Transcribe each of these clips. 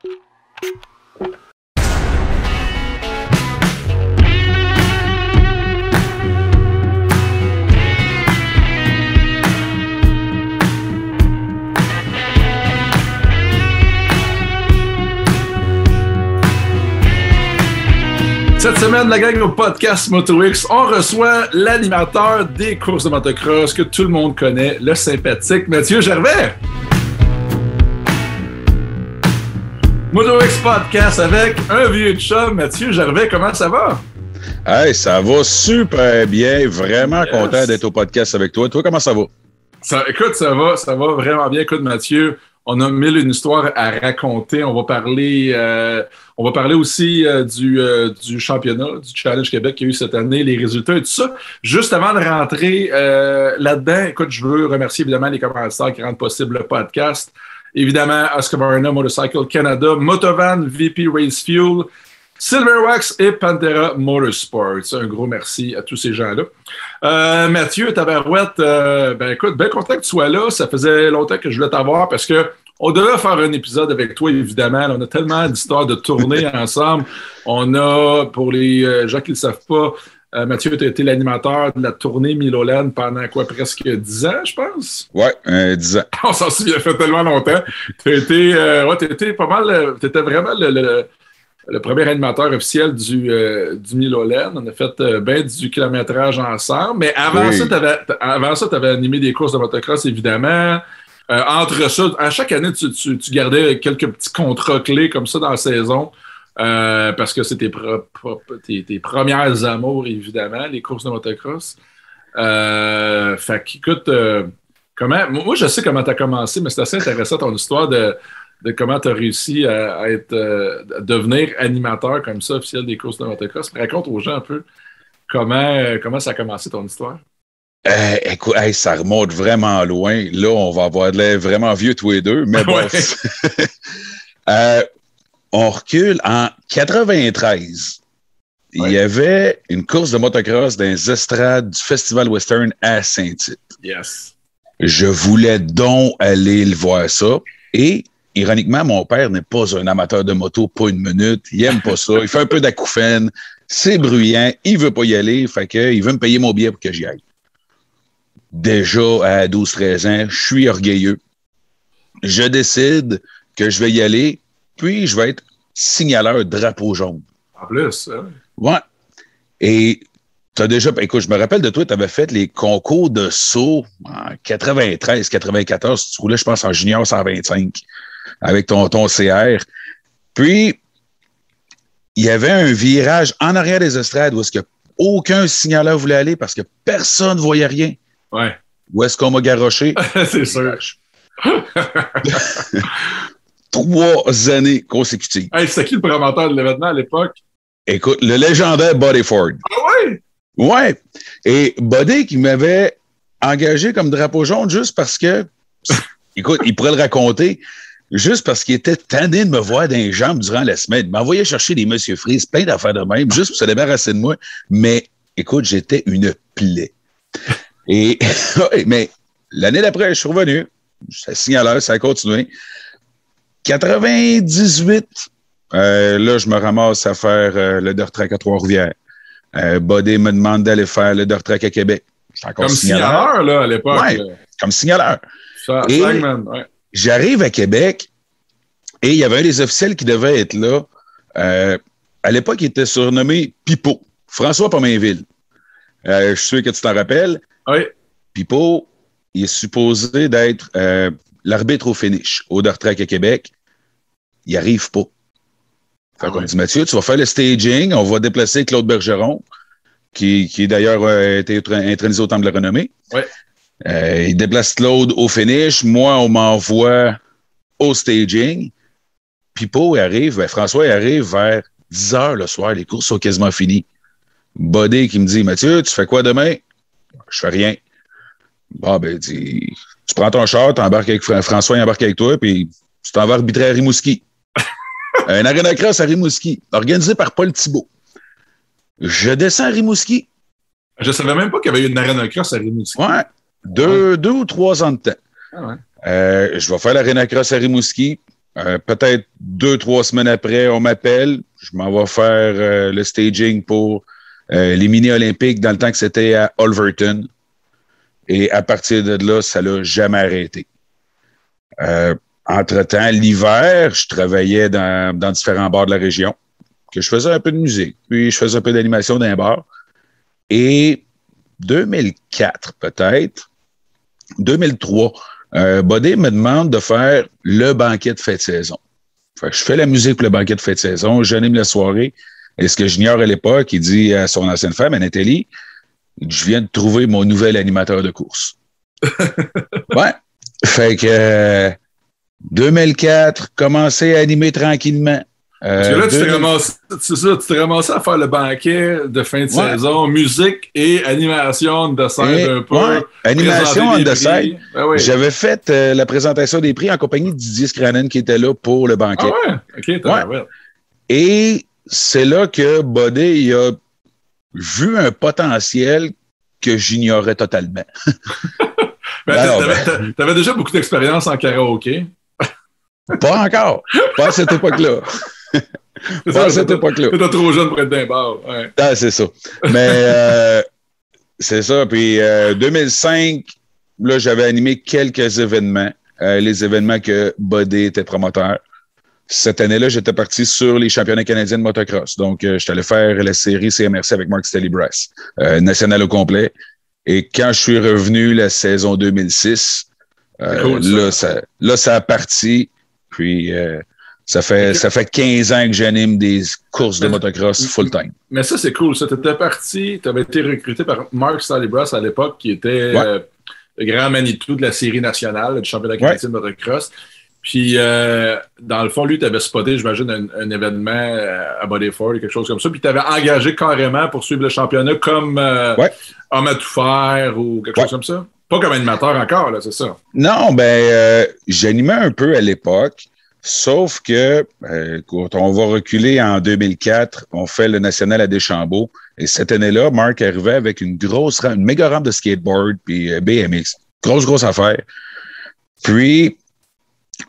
Cette semaine, la gang au podcast MotoX, on reçoit l'animateur des courses de motocross que tout le monde connaît, le sympathique Mathieu Gervais. MotoX Podcast avec un vieux chum, Mathieu Gervais, comment ça va? Hey, ça va super bien, vraiment content d'être au podcast avec toi. Toi, comment ça va? Écoute, ça va vraiment bien. Écoute, Mathieu, on a mille une histoire à raconter. On va parler aussi du championnat, du Challenge Québec qu'il y a eu cette année, les résultats et tout ça. Juste avant de rentrer là-dedans, écoute, je veux remercier évidemment les commanditaires qui rendent possible le podcast. Évidemment, Husqvarna Motorcycle Canada, Motovan, VP Race Fuel, Silverwax et Pantera Motorsports. Un gros merci à tous ces gens-là. Mathieu, Tabarouette, écoute, bien content que tu sois là. Ça faisait longtemps que je voulais t'avoir parce que on devait faire un épisode avec toi, évidemment. On a tellement d'histoires de tournées ensemble. On a, pour les gens qui ne le savent pas, Mathieu, tu as été l'animateur de la tournée Mille-Olaine pendant quoi, presque 10 ans, je pense? Ouais, 10 ans. On s'en souvient, ça fait tellement longtemps. Tu étais pas mal, tu étais vraiment le premier animateur officiel du Mille-Olaine. On a fait bien du kilométrage ensemble. Mais avant ça, tu avais animé des courses de motocross, évidemment. Entre ça, à chaque année, tu gardais quelques petits contrats clés comme ça dans la saison. Parce que c'est tes premières amours, évidemment, les courses de motocross. Fait qu'écoute, moi, je sais comment tu as commencé, mais c'est assez intéressant ton histoire de comment tu as réussi à devenir animateur comme ça, officiel des courses de motocross. Raconte aux gens un peu comment ça a commencé ton histoire. Écoute, ça remonte vraiment loin. Là, on va avoir de l'air vraiment vieux tous les deux, mais bon. On recule en 93. Il y avait une course de motocross dans les estrades du Festival Western à Saint-Tite. Yes. Je voulais donc aller le voir ça. Et, ironiquement, mon père n'est pas un amateur de moto, pas une minute. Il aime pas ça. Il fait un peu d'acouphène. C'est bruyant. Il veut pas y aller. Fait que, il veut me payer mon billet pour que j'y aille. Déjà, à 12-13 ans, je suis orgueilleux. Je décide que je vais y aller. Puis, je vais être signaleur drapeau jaune. En plus, hein? Ouais. Et tu as déjà... Écoute, je me rappelle de toi, tu avais fait les concours de saut en 93, 94. Tu roulais, je pense, en junior 125 avec ton CR. Puis, il y avait un virage en arrière des estrades où est-ce que aucun signaleur voulait aller parce que personne ne voyait rien. Ouais. Où est-ce qu'on m'a garoché? C'est sûr. 3 années consécutives. Hey, c'était qui le promoteur de l'événement à l'époque? Écoute, le légendaire Buddy Ford. Ah ouais? Ouais. Et Buddy qui m'avait engagé comme drapeau jaune juste parce que, écoute, il pourrait le raconter, juste parce qu'il était tanné de me voir dans les jambes durant la semaine. Il m'envoyait chercher des Monsieur Freeze, plein d'affaires de même, juste pour se débarrasser de moi. Mais, écoute, j'étais une plaie. Et, mais l'année d'après, je suis revenu. J'étais signaleur, ça a continué. 98, là, je me ramasse à faire le dirt track à Trois-Rivières. Buddy me demande d'aller faire le dirt track à Québec. J'étais encore comme signaleur, là, à l'époque. Ouais, comme signaleur. Flagman, ouais. J'arrive à Québec et il y avait un des officiels qui devait être là. À l'époque, il était surnommé Pipo, François Pomainville. Je suis sûr que tu t'en rappelles. Oui. Pipo, il est supposé d'être l'arbitre au finish au dirt track à Québec. Il arrive pas. Fait qu'on dit, Mathieu, tu vas faire le staging, on va déplacer Claude Bergeron, qui d'ailleurs a été intronisé au Temple de la Renommée. Oui. Il déplace Claude au finish. Moi, on m'envoie au staging. Pipo, il arrive, François, il arrive vers 10 heures le soir. Les courses sont quasiment finies. Buddy qui me dit, Mathieu, tu fais quoi demain? Je fais rien. Bon, ben, tu prends ton char, t'embarques avec François, il embarque avec toi, puis tu t'en vas arbitrer à Rimouski. Un arena cross à Rimouski, organisé par Paul Thibault. Je descends à Rimouski. Je savais même pas qu'il y avait eu une arena cross à Rimouski. Ouais. 2 ou 3 ans de temps. Ah ouais. Je vais faire l'arena cross à Rimouski. Peut-être 2-3 semaines après, on m'appelle. Je m'en vais faire le staging pour les mini-olympiques dans le temps que c'était à Olverton. Et à partir de là, ça l'a jamais arrêté. Entre-temps, l'hiver, je travaillais dans différents bars de la région, que je faisais un peu de musique, puis je faisais un peu d'animation dans un bar. Et 2004 peut-être, 2003, Bodé me demande de faire le banquet de fête de saison. Fait que je fais la musique pour le banquet de fête de saison, j'anime la soirée. Et ce que j'ignore à l'époque, il dit à son ancienne femme, à Nathalie, je viens de trouver mon nouvel animateur de course. Ouais. Fait que 2004, commencer à animer tranquillement. Parce que là, tu t'es ramassé à faire le banquet de fin de saison, musique et animation on the side un peu. Ouais, animation on the side. Ben oui. J'avais fait la présentation des prix en compagnie de Didier Scranen qui était là pour le banquet. Ah ouais? OK, ouais. Et c'est là que Bodé il a vu un potentiel que j'ignorais totalement. T'avais déjà beaucoup d'expérience en karaoké. Pas encore. Pas à cette époque-là. Pas à cette époque-là. T'étais trop jeune pour être d'un bar. Ouais. Ah, c'est ça. Mais c'est ça. Puis 2005, là, j'avais animé quelques événements. Les événements que Bodé était promoteur. Cette année-là, j'étais parti sur les championnats canadiens de motocross. Donc, je allé faire la série CMRC avec Mark Staley-Brass, national au complet. Et quand je suis revenu la saison 2006, cool, ça a parti. Puis, ça fait 15 ans que j'anime des courses de motocross full-time. Mais ça, c'est cool. Ça, t'étais parti, t'avais été recruté par Mark Staley-Brass à l'époque, qui était le grand Manitou de la série nationale du championnat canadien de motocross. Puis, dans le fond, lui, t'avais spoté, j'imagine, un événement à Bodyford, quelque chose comme ça. Puis, t'avais engagé carrément pour suivre le championnat comme homme à tout faire ou quelque chose comme ça. Pas comme animateur encore, là, c'est ça? Non, j'animais un peu à l'époque, sauf que quand on va reculer en 2004, on fait le national à Deschambault. Et cette année-là, Mark arrivait avec une méga rampe de skateboard puis BMX. Grosse affaire. Puis,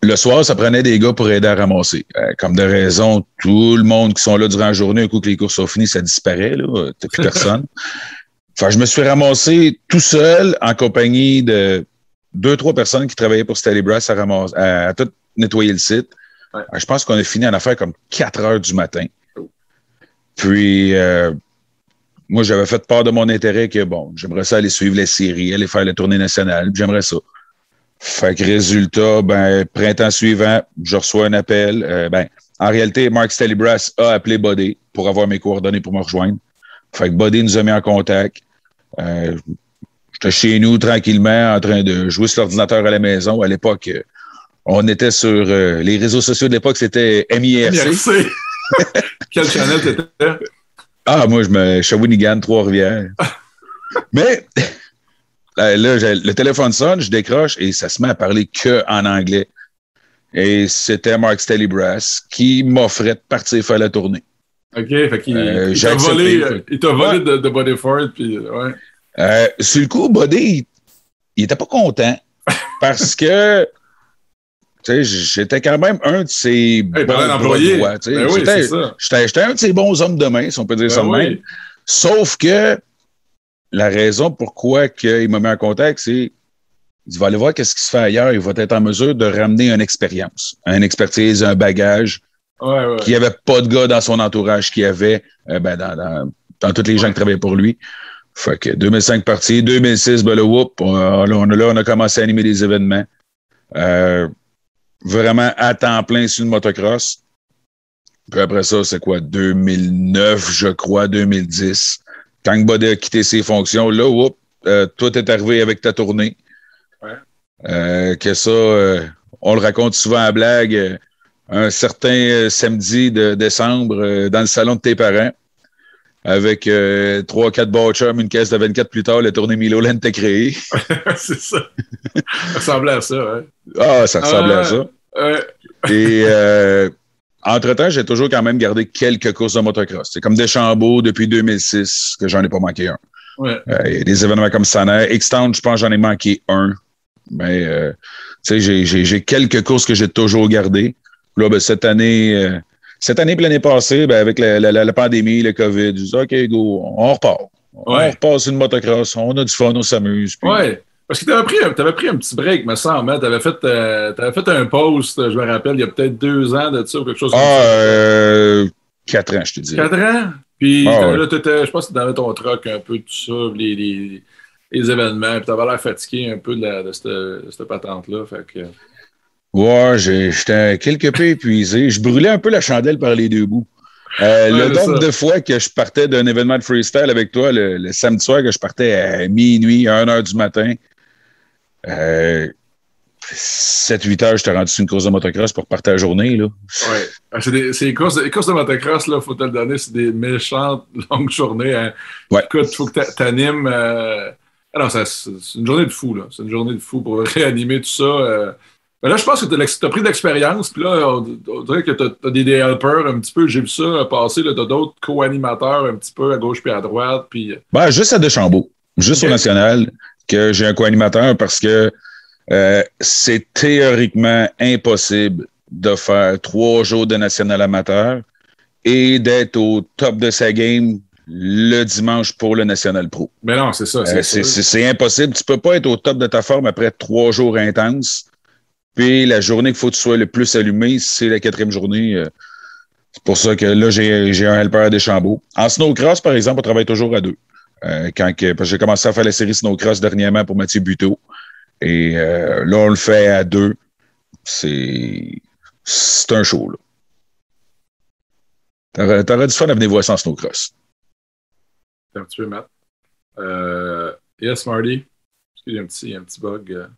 le soir, ça prenait des gars pour aider à ramasser. Comme de raison, tout le monde qui sont là durant la journée, un coup que les courses sont finies, ça disparaît, là. T'as plus personne. Enfin, je me suis ramassé tout seul en compagnie de 2-3 personnes qui travaillaient pour Staley-Brass à tout nettoyer le site. Ouais. Je pense qu'on a fini en affaire comme 4 heures du matin. Puis, moi, j'avais fait part de mon intérêt que, j'aimerais ça aller suivre les séries, aller faire la tournée nationale, puis j'aimerais ça. Fait que résultat, printemps suivant, je reçois un appel. En réalité, Mark Staley-Brass a appelé Bodé pour avoir mes coordonnées pour me rejoindre. Fait que Bodé nous a mis en contact. J'étais chez nous tranquillement en train de jouer sur l'ordinateur à la maison. À l'époque, on était sur les réseaux sociaux de l'époque, c'était MIRC. Quel channel t'étais? Ah, moi, je suis à Shawinigan, Trois-Rivières. Mais là, le téléphone sonne, je décroche et ça se met à parler qu'en anglais. Et c'était Mark Staley-Brass qui m'offrait de partir faire la tournée. OK, fait qu'il t'a volé de Bodyford, puis sur le coup, Bodé, il était pas content parce que j'étais quand même un de ses bons employés. J'étais un de ses bons hommes de main, si on peut dire ça de même. Sauf que la raison pourquoi il m'a mis en contact, c'est qu'il va aller voir qu'est-ce qui se fait ailleurs. Il va être en mesure de ramener une expérience, une expertise, un bagage. Qu'il n'y avait pas de gars dans son entourage qui avait dans tous les gens qui travaillaient pour lui. Fait que 2005 parti, 2006, on a commencé à animer des événements. Vraiment à temps plein sur le motocross. Puis après ça, c'est quoi, 2009, je crois, 2010. Quand Bodé a quitté ses fonctions, là, toi, t'es arrivé avec ta tournée. On le raconte souvent à blague. Un certain samedi de décembre dans le salon de tes parents avec 3-4 botchums, une caisse de 24 plus tard, la tournée Milo Land était créée. C'est ça. Ça ressemblait à ça, ça ressemblait à ça. Et entre-temps, j'ai toujours quand même gardé quelques courses de motocross. C'est comme Deschambault depuis 2006 que j'en ai pas manqué un. Il y a des événements comme Saner. X-Town, je pense que j'en ai manqué un. Mais j'ai quelques courses que j'ai toujours gardées. Là, ben, cette année et l'année passée, ben, avec la pandémie, le COVID, je dis OK, go, on repart. On repart sur une motocross, on a du fun, on s'amuse. Puis... Oui, parce que t'avais pris un petit break, me semble. Hein? T'avais fait un post, je me rappelle, il y a peut-être 2 ans de ça ou quelque chose comme ça. 4 ans, je te dis. 4 ans? Puis ouais. là, je pense que tu dans ton truck un peu, tout ça, les événements, puis t'avais l'air fatigué un peu de cette patente-là. Fait que... Ouais, j'étais quelque peu épuisé. Je brûlais un peu la chandelle par les deux bouts. Le nombre de fois que je partais d'un événement de freestyle avec toi, le samedi soir, que je partais à minuit, à 1h du matin, 7-8 heures, j'étais rendu sur une course de motocross pour partir la journée. Là. Ouais. C'est les courses de motocross, il faut te le donner, c'est des méchantes longues journées. Hein. Ouais. Écoute, il faut que tu animes. Alors, c'est une journée de fou, là. C'est une journée de fou pour réanimer tout ça. Mais là, je pense que tu as pris de l'expérience, puis là, on dirait que tu as des helpers un petit peu. J'ai vu ça passer, tu as d'autres co-animateurs un petit peu à gauche puis à droite. Puis... Ben, juste à Deschambault, juste au National, que j'ai un co-animateur parce que c'est théoriquement impossible de faire 3 jours de National amateur et d'être au top de sa game le dimanche pour le National Pro. Mais non, c'est ça. C'est impossible. Tu peux pas être au top de ta forme après 3 jours intenses. Puis la journée qu'il faut que tu sois le plus allumé, c'est la 4e journée. C'est pour ça que là, j'ai un helper à Deschambault. En snowcross, par exemple, on travaille toujours à 2. Parce que j'ai commencé à faire la série snowcross dernièrement pour Mathieu Buteau. Et là, on le fait à 2. C'est un show, là. T'aurais du fun à venir voir ça en snowcross. C'est un petit peu, Matt. Yes, Marty. Il y a un petit bug.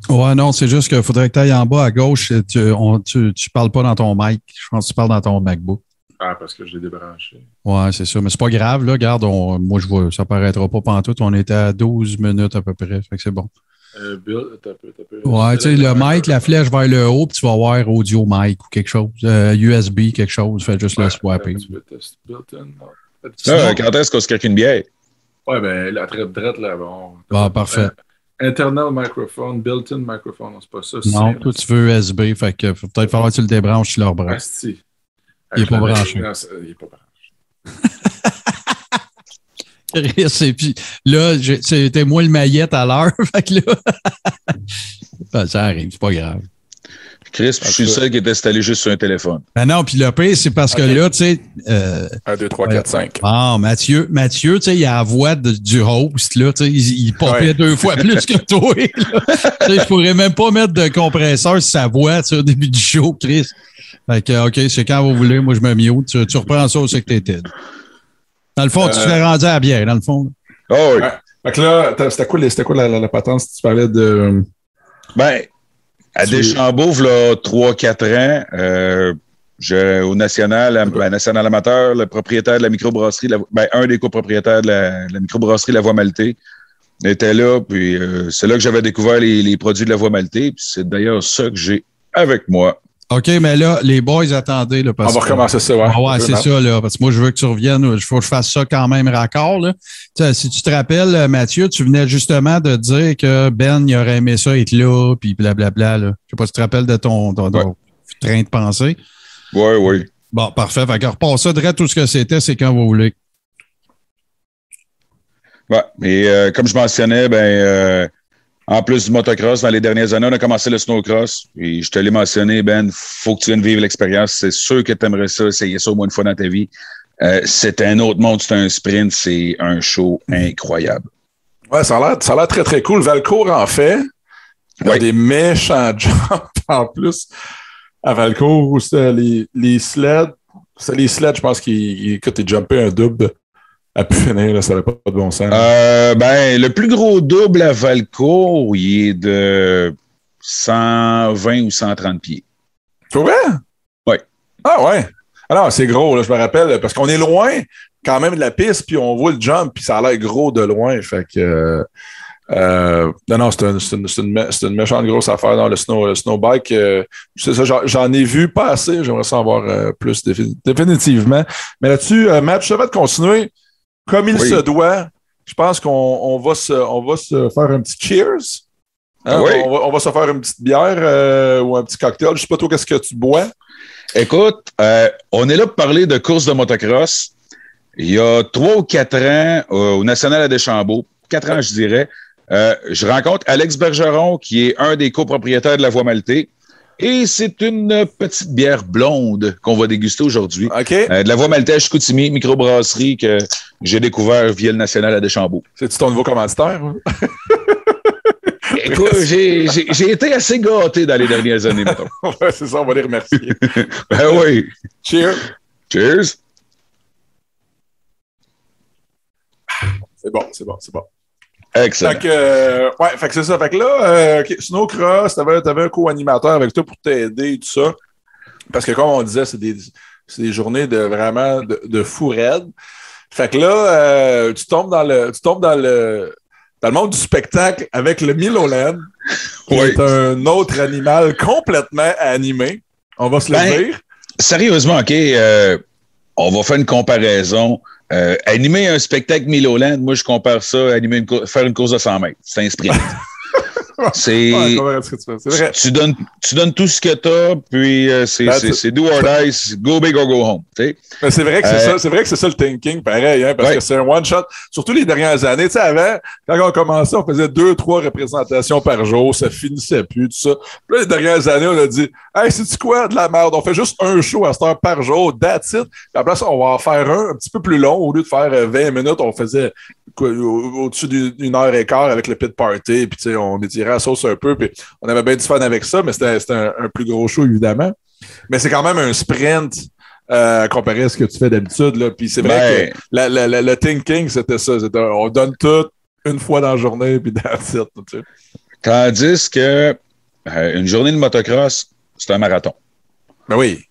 Ouais, non, c'est juste qu'il faudrait que tu ailles en bas à gauche. Tu parles pas dans ton mic. Je pense que tu parles dans ton MacBook. Ah, parce que je l'ai débranché. Ouais, c'est ça. Mais c'est pas grave, là. Regarde, moi, je vois, ça paraîtra pas pantoute. On était à 12 minutes à peu près. Fait que c'est bon. T'as peu. Ouais, tu sais, le mic, la flèche vers le haut, puis tu vas avoir audio mic ou quelque chose. USB, quelque chose. Fais juste le swapper. Là, quand est-ce qu'on se craque une bière? Ouais, ben, la traite, là, bon. Ah, parfait. Internal microphone, built-in microphone, c'est pas ça. Non, toi, tu veux USB, fait que faut peut-être falloir que tu le débranches sur leur bras. Il n'est pas branché. Non, il n'est pas branché. Et puis là, c'était moi le maillette à l'heure, fait que là, ben, ça arrive, c'est pas grave. Chris, je suis le seul qui est installé juste sur un téléphone. Ben non, puis le pire, c'est parce que là, tu sais... 1, 2, 3, 4, 5. Ah, Mathieu, tu sais, il a la voix du host, là, tu sais, il popait 2 fois plus que toi, là. Je pourrais même pas mettre de compresseur sur sa voix, tu sais, au début du show, Chris. Fait que, OK, c'est quand vous voulez, moi, je me mute. Tu reprends ça où c'est que t'étais. Dans le fond, tu t'es rendu à la bière, dans le fond. Oh oui. Ouais. Fait que là, c'était quoi la patente si tu parlais de... Ben... À Deschambault, là, 3-4 ans, au National, National Amateur, le propriétaire de la microbrasserie, un des copropriétaires de la microbrasserie La Voie Maltée était là, puis c'est là que j'avais découvert les produits de La Voie Maltée, puis c'est d'ailleurs ça que j'ai avec moi. OK, mais là, les boys, attendez. Là, parce on va recommencer ça, ouais. Ouais, c'est ça, là. Parce que moi, je veux que tu reviennes. Il faut que je fasse ça quand même raccord, là. T'sais, si tu te rappelles, Mathieu, tu venais justement de dire que Ben, il aurait aimé ça être là, puis blablabla, là. Je sais pas si tu te rappelles de ton train de pensée. Oui. Bon, parfait. Fait que repasse ça, direct tout ce que c'était, c'est quand vous voulez. Ouais, mais comme je mentionnais, en plus du motocross, dans les dernières années, on a commencé le snowcross. Et je te l'ai mentionné, Ben, faut que tu viennes vivre l'expérience. C'est sûr que tu aimerais ça, essayer ça au moins une fois dans ta vie. C'est un autre monde, c'est un sprint, c'est un show incroyable. Ouais, ça a l'air très, très cool. Valcourt en fait. Il y a des méchants jumps en plus. À Valcourt, où c'était les sleds. C'est les sleds, je pense qu'ils jumpé un double. À pu finir, là, ça n'avait pas de bon sens. Le plus gros double à Valcourt, il est de 120 ou 130 pieds. C'est vrai? Oui. Ah ouais. Alors, c'est gros, là, je me rappelle, parce qu'on est loin quand même de la piste, puis on voit le jump, puis ça a l'air gros de loin. Fait que non, c'est une méchante grosse affaire dans le snowbike. C'est ça, j'en ai vu pas assez. J'aimerais ça en voir plus définitivement. Mais là-dessus, Matt, je te vais continuer. Comme il se doit, je pense qu'on va se faire un petit cheers. Hein, Oui. On va se faire une petite bière ou un petit cocktail. Je sais pas toi, qu'est-ce que tu bois? Écoute, on est là pour parler de course de motocross. Il y a 3 ou 4 ans, au National à Deschambault, 4 ans, je dirais, je rencontre Alex Bergeron, qui est un des copropriétaires de la Voie Maltais. Et c'est une petite bière blonde qu'on va déguster aujourd'hui. OK. De la Voie Maltais à Chicoutimi, microbrasserie que j'ai découvert via le National à Deschambault. C'est-tu ton nouveau commanditaire? Hein? Écoute, j'ai été assez gâté dans les dernières années, mettons. Ouais, c'est ça, on va les remercier. Ben oui. Cheers. Cheers. C'est bon. Excellent. Fait que c'est ça. Fait que là, Snowcross, t'avais un co-animateur avec toi pour t'aider et tout ça. Parce que comme on disait, c'est des journées de vraiment de fou raide. Fait que là, tu tombes dans le monde du spectacle avec le Miloland, qui est un autre animal complètement animé. On va se le dire. Sérieusement, OK, on va faire une comparaison. Animer un spectacle Miloland, moi, je compare ça à faire une course de 100 mètres. C'est un sprint. C'est vrai. Tu donnes tout ce que tu as, puis c'est do or die, go big or go home. Mais c'est vrai que c'est vrai que c'est ça le thinking, pareil, hein, parce que c'est un one-shot. Surtout les dernières années. Tu sais, avant, quand on commençait, on faisait 2-3 représentations par jour, ça finissait plus, tout ça. Puis là, les dernières années, on a dit hey, c'est-tu quoi de la merde? On fait juste un show à cette heure par jour, that's it. Puis après ça, on va en faire un petit peu plus long. Au lieu de faire 20 minutes, on faisait au-dessus d'une heure et quart avec le pit party, puis tu sais, on étirait la sauce un peu, puis on avait bien du fun avec ça, mais c'était un plus gros show, évidemment. Mais c'est quand même un sprint comparé à ce que tu fais d'habitude, là. Puis c'est vrai que le thinking, c'était ça. On donne tout une fois dans la journée, puis that's it. Tu sais. Tandis que une journée de motocross, c'est un marathon. Ben oui.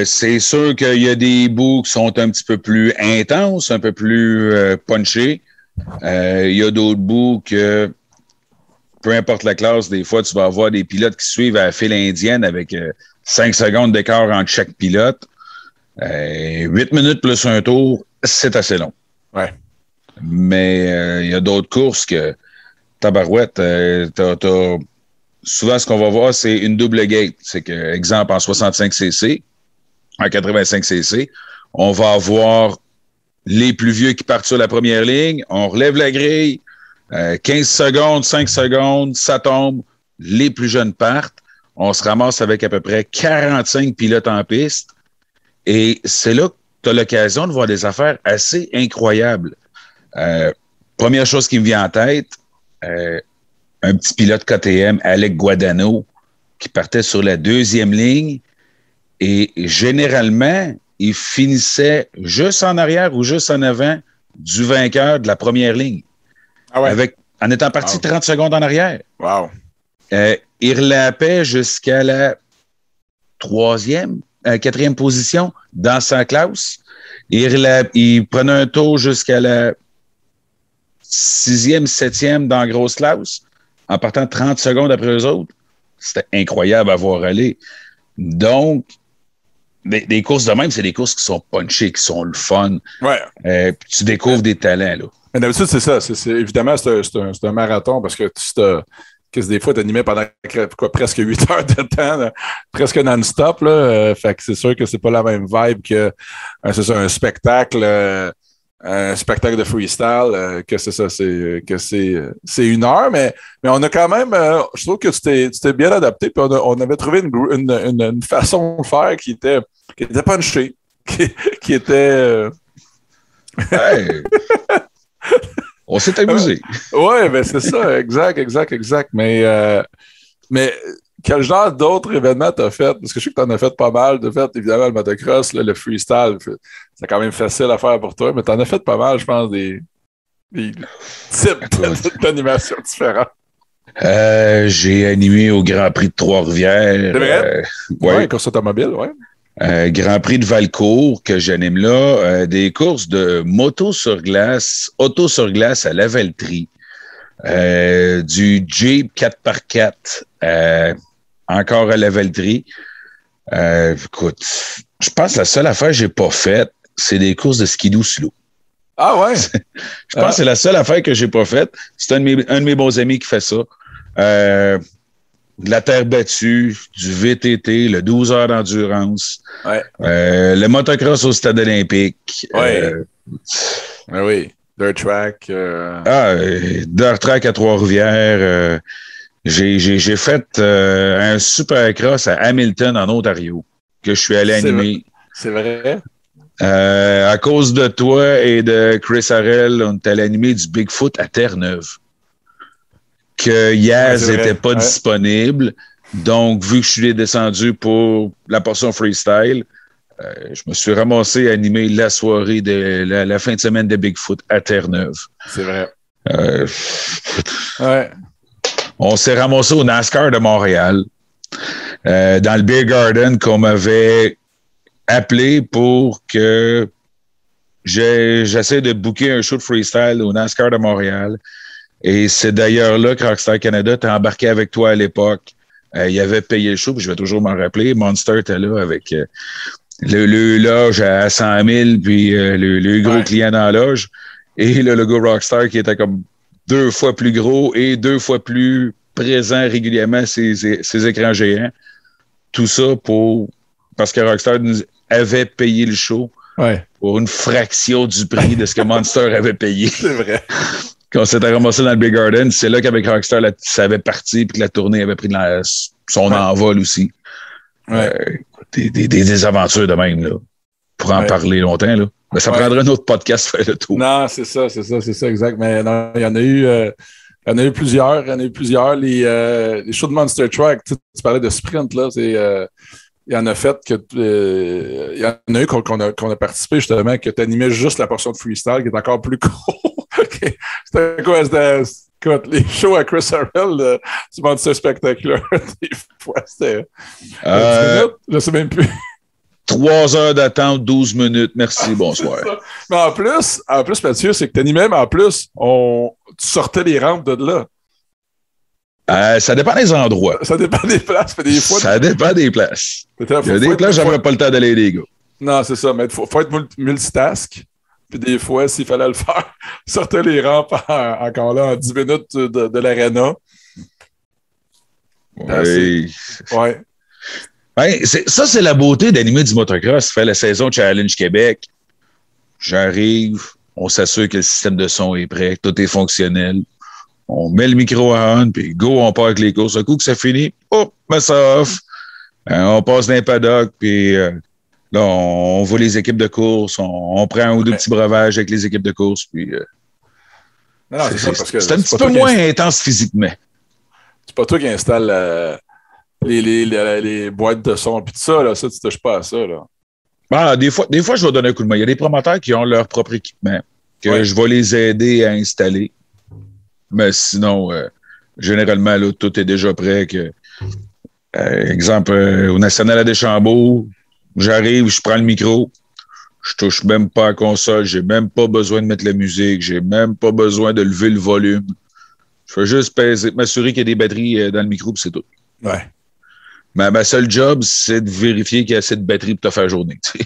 C'est sûr qu'il y a des bouts qui sont un petit peu plus intenses, un peu plus punchés. Il y a d'autres bouts que, peu importe la classe, des fois, tu vas avoir des pilotes qui suivent à la file indienne avec 5 secondes d'écart entre chaque pilote. 8 minutes plus un tour, c'est assez long. Ouais. Mais il y a d'autres courses que, tabarouette, souvent, ce qu'on va voir, c'est une double gate. C'est que, exemple, en 65cc, en 85cc, on va avoir les plus vieux qui partent sur la première ligne, on relève la grille, 15 secondes, 5 secondes, ça tombe, les plus jeunes partent, on se ramasse avec à peu près 45 pilotes en piste, et c'est là que tu as l'occasion de voir des affaires assez incroyables. Première chose qui me vient en tête, un petit pilote KTM, Alec Guadagno, qui partait sur la deuxième ligne et généralement, il finissait juste en arrière ou juste en avant du vainqueur de la première ligne. Ah ouais. En étant parti 30 secondes en arrière. Wow. Il relapait jusqu'à la quatrième position dans sa classe. Il prenait un tour jusqu'à la 6e, 7e dans la grosse classe, en partant 30 secondes après eux autres. C'était incroyable à voir aller. Donc, des courses de même, c'est des courses qui sont punchées, qui sont le fun. Ouais. Puis tu découvres des talents, là. Mais d'habitude, c'est ça. Évidemment, c'est un marathon parce que des fois, tu animais pendant presque 8 heures de temps, là, presque non-stop. Fait que c'est sûr que c'est pas la même vibe que c'est ça, un spectacle de freestyle, que c'est ça, c'est 1 heure, mais on a quand même, je trouve que tu t'es bien adapté, puis on avait trouvé une façon de faire qui était punchée, qui était... Hey. On s'est amusé. Oui, mais c'est ça, exact. Mais quel genre d'autres événements t'as fait? Parce que je sais que t'en as fait pas mal. T'as fait, évidemment, le motocross, le freestyle. C'est quand même facile à faire pour toi, mais t'en as fait pas mal, je pense, des types d'animations différents. J'ai animé au Grand Prix de Trois-Rivières. C'est vrai? Oui, course automobile, oui. Grand Prix de Valcourt que j'anime là, des courses de auto sur glace à Lavaltrie, du Jeep 4x4 encore à Lavaltrie. Écoute, je pense que la seule affaire que j'ai pas faite, c'est des courses de skidoo slow. Ah ouais? Je pense que c'est la seule affaire que j'ai pas faite. C'est un de mes bons amis qui fait ça. De la terre battue, du VTT, le 12 heures d'endurance, Ouais. le motocross au stade olympique. Ouais. Oui, dirt track. Dirt track à Trois-Rivières. J'ai fait un supercross à Hamilton, en Ontario, que je suis allé animer. C'est vrai? À cause de toi et de Chris Harrell, on est allé animer du Bigfoot à Terre-Neuve. Que Yaz n'était pas disponible. Donc, vu que je suis descendu pour la portion freestyle, je me suis ramassé à animer la soirée de la fin de semaine de Bigfoot à Terre-Neuve. C'est vrai. On s'est ramassé au NASCAR de Montréal, dans le Beer Garden qu'on m'avait appelé pour que j'essaie de booker un show de freestyle au NASCAR de Montréal. Et c'est d'ailleurs là que Rockstar Canada t'a embarqué avec toi à l'époque. Il avait payé le show, puis je vais toujours m'en rappeler. Monster était là avec le loge à 100 000, puis le gros client dans la loge. Et le logo Rockstar qui était comme 2 fois plus gros et 2 fois plus présent régulièrement ses écrans géants. Tout ça parce que Rockstar nous avait payé le show pour une fraction du prix de ce que Monster avait payé. C'est vrai. Quand on s'était ramassé dans le Big Garden, c'est là qu'avec Rockstar, ça avait parti puis que la tournée avait pris son envol aussi. Des aventures de même, là. Pour en parler longtemps, là. Mais ça prendrait un autre podcast pour faire le tour. Non, c'est ça, exact. Mais non, il y en a eu plusieurs. Les shows de Monster Truck, tu parlais de sprint, là, il y en a fait que il y en a eu qu'on a participé justement, que tu animais juste la portion de freestyle qui est encore plus gros. C'était quoi? Écoute, les shows à Chris Harrell, du Monster Spectacular, des fois, c'était 10 minutes, je sais même plus. 3 heures d'attente, 12 minutes. Merci, bonsoir. Mais en plus, Mathieu, c'est que tu animais, mais en plus, tu sortais les rampes de là. Ça dépend des endroits. Ça dépend des places, mais des fois. Ça dépend des places. Il y a des places, j'avais pas le temps d'aller, les gars. Non, c'est ça, mais il faut être multitask. Puis des fois, s'il fallait le faire, sortait les rampes encore là en 10 minutes de l'aréna. Oui. Ça, c'est la beauté d'animer du motocross. Faire la saison Challenge Québec. J'arrive, on s'assure que le système de son est prêt, que tout est fonctionnel. On met le micro on, puis go, on part avec les courses. Un coup que ça finit, hop, met ça off. On passe dans les paddocks, puis là, on voit les équipes de course. On prend un ou deux petits breuvages avec les équipes de course, puis c'est un petit peu moins intense physiquement. C'est pas toi qui installes les boîtes de son, puis tout ça, là, ça, tu touches pas à ça, là. Des fois, je vais donner un coup de main. Il y a des promoteurs qui ont leur propre équipement, que je vais les aider à installer. Mais sinon, généralement, là, tout est déjà prêt. Exemple, au National à Deschambault, j'arrive, je prends le micro, je touche même pas à la console, j'ai même pas besoin de mettre la musique, j'ai même pas besoin de lever le volume. Je fais juste m'assurer qu'il y a des batteries dans le micro, puis c'est tout. Ouais. Mais ma seule job, c'est de vérifier qu'il y a assez de batterie pour te faire journée. Tu sais.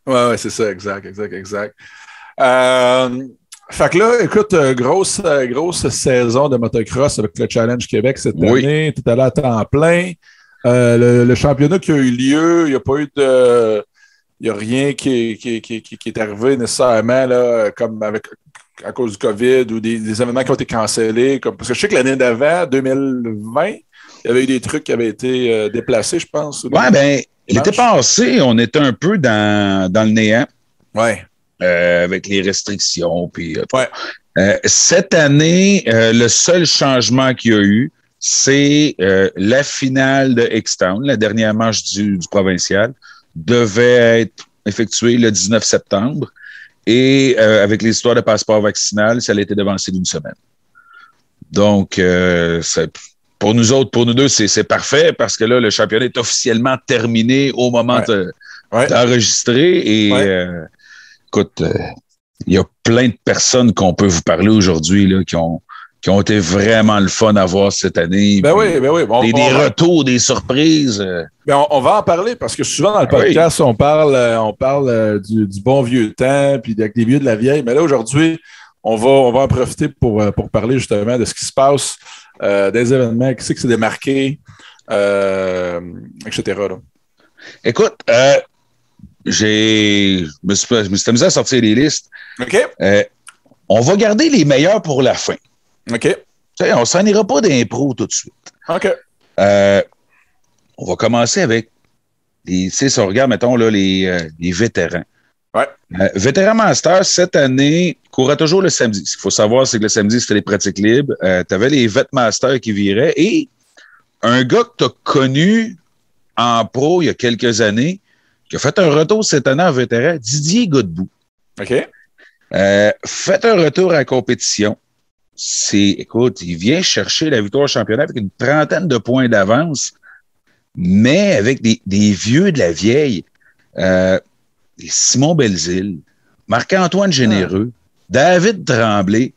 Ouais, c'est ça, exact. Fait que là, écoute, grosse saison de motocross avec le Challenge Québec cette année. Tu es allé à temps plein. Le championnat qui a eu lieu, il n'y a pas eu de. Il n'y a rien qui est arrivé nécessairement là, comme à cause du COVID ou des événements qui ont été cancellés. Parce que je sais que l'année d'avant, 2020, il y avait eu des trucs qui avaient été déplacés, je pense. Oui, l'été passé, on était un peu dans le néant. Oui. Avec les restrictions. Puis, cette année, le seul changement qu'il y a eu, c'est la finale de X-Town, la dernière manche du provincial, devait être effectuée le 19 septembre. Et avec l'histoire de passeport vaccinal, ça a été devancé d'une semaine. Donc, pour nous deux, c'est parfait parce que là, le championnat est officiellement terminé au moment d'enregistrer. Et écoute, il y a plein de personnes qu'on peut vous parler aujourd'hui là, qui ont été vraiment le fun à voir cette année. Ben oui. Des retours, des surprises. On va en parler parce que souvent dans le podcast, on parle du bon vieux temps puis des vieux de la vieille. Mais là, aujourd'hui, on va en profiter pour parler justement de ce qui se passe des événements, qui c'est que s'est démarqué, etc. Là. Écoute, je me suis amusé à sortir les listes. OK. On va garder les meilleurs pour la fin. OK. Tu sais, on s'en ira pas d'impro tout de suite. OK. On va commencer avec si on regarde, mettons, là, les vétérans. Ouais. Vétéran Master, cette année, courait toujours le samedi. Ce qu'il faut savoir, c'est que le samedi, c'était les pratiques libres. Tu avais les Vet Masters qui viraient. Et un gars que tu as connu en pro il y a quelques années, qui a fait un retour cette année en vétéran, Didier Godbout. OK. Fait un retour à la compétition. Écoute, il vient chercher la victoire au championnat avec une 30aine de points d'avance, mais avec des vieux de la vieille. Simon Belzile, Marc-Antoine Généreux, David Tremblay.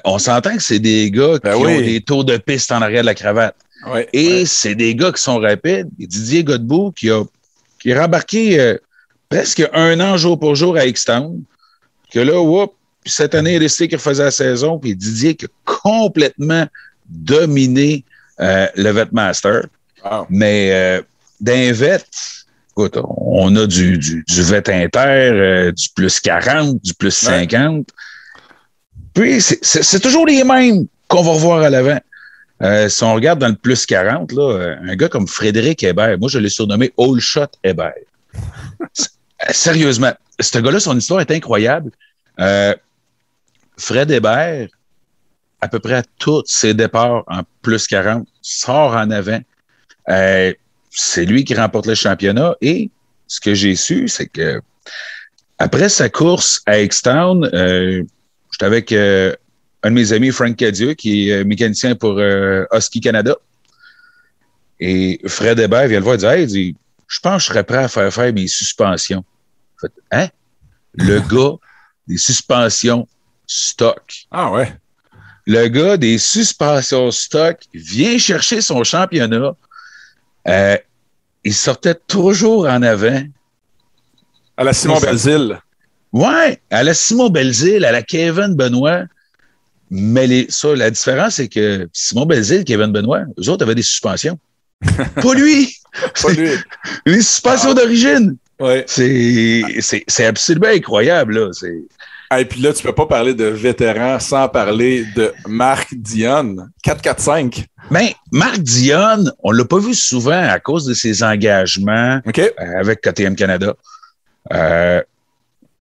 On s'entend que c'est des gars qui ont des tours de piste en arrière de la cravate. Ouais, et c'est des gars qui sont rapides. Et Didier Godbout qui est rembarqué presque 1 an jour pour jour à X-Town. Que là, cette année, il a décidé qu'il refaisait la saison. Puis Didier qui a complètement dominé le Vetmaster. Wow. Mais d'un vet, écoute, on a du vet inter, du plus 40, du plus 50. Puis, c'est toujours les mêmes qu'on va revoir à l'avant. Si on regarde dans le plus 40, là, un gars comme Frédéric Hébert, moi, je l'ai surnommé All Shot Hébert. Sérieusement, ce gars-là, son histoire est incroyable. Fred Hébert, à peu près à tous ses départs en plus 40, sort en avant. C'est lui qui remporte le championnat. Et ce que j'ai su, c'est que après sa course à X-Town, j'étais avec un de mes amis, Frank Cadieux, qui est mécanicien pour Husky Canada. Et Fred Hébert vient le voir et dit « Hey, il dit, je pense que je serais prêt à faire mes suspensions. » Fait, hein? Le gars des suspensions stock. Ah ouais? Le gars des suspensions stock vient chercher son championnat. Il sortait toujours en avant. À la Simon Belzile. Ouais, à la Simon Belzile, à la Kevin Benoît. Mais la différence, c'est que Simon Belzile, Kevin Benoît, eux autres avaient des suspensions. Pas lui! Pas lui. Les suspensions d'origine. Ouais. C'est absolument incroyable, là. Et puis là, tu peux pas parler de vétéran sans parler de Marc Dionne. 4-4-5. Mais Marc Dionne, on l'a pas vu souvent à cause de ses engagements avec KTM Canada.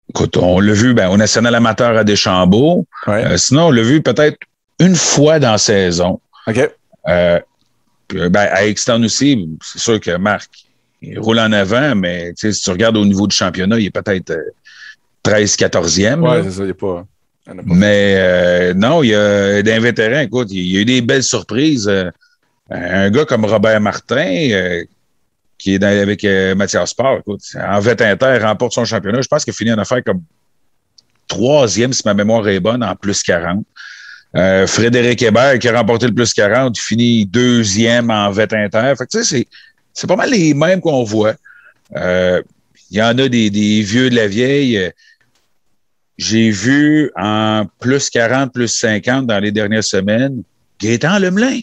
Écoute, on l'a vu au National Amateur à Deschambault. Ouais. Sinon, on l'a vu peut-être une fois dans la saison. OK. À X-Town aussi, c'est sûr que Marc, il roule en avant, mais si tu regardes au niveau du championnat, il est peut-être 13-14e. Oui, c'est ça, il n'est pas... Mais non, il y a des vétérans, écoute, il y a eu des belles surprises. Un gars comme Robert Martin, qui est avec Mathias Sport, écoute, en vet inter, remporte son championnat. Je pense qu'il a fini en affaire comme 3e, si ma mémoire est bonne, en plus 40. Frédéric Hébert, qui a remporté le plus 40, il finit 2e en vet inter. Fait que tu sais, c'est pas mal les mêmes qu'on voit. Il y en a des vieux de la vieille. J'ai vu en plus 40, plus 50 dans les dernières semaines, Gaétan Lemelin.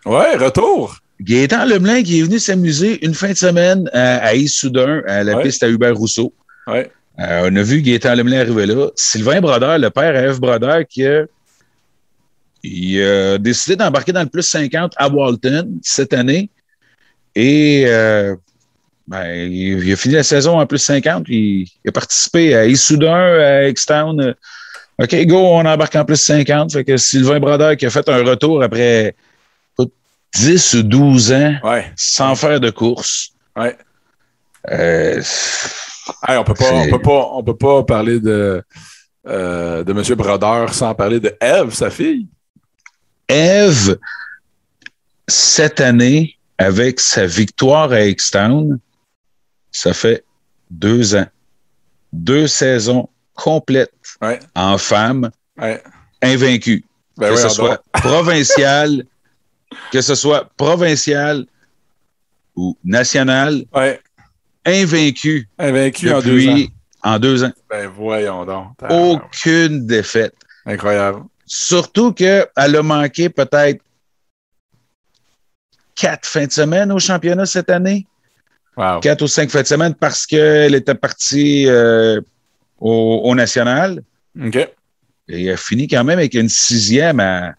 Ouais, retour. Gaétan Lemelin qui est venu s'amuser une fin de semaine à Issoudun, à la piste à Hubert Rousseau. Ouais. On a vu Gaétan Lemelin arriver là. Sylvain Brodeur, le père à F. Brodeur, il a décidé d'embarquer dans le plus 50 à Walton cette année. Et il a fini la saison en plus 50. Puis il a participé à Issoudun, à X-Town. OK, go, on embarque en plus 50. Fait que Sylvain Brodeur qui a fait un retour après 10 ou 12 ans sans faire de course. Ouais. On peut pas parler de M. Brodeur sans parler de Eve, sa fille. Eve, cette année, avec sa victoire à X-Town, ça fait 2 ans. 2 saisons complètes en femme, invaincue. Que ce soit provincial ou national, invaincu depuis en 2 ans. Ben voyons donc. Aucune défaite. Incroyable. Surtout qu'elle a manqué peut-être 4 fins de semaine au championnat cette année. Wow. 4 ou 5 fins de semaine parce qu'elle était partie au national. OK. Et elle a fini quand même avec une 6e à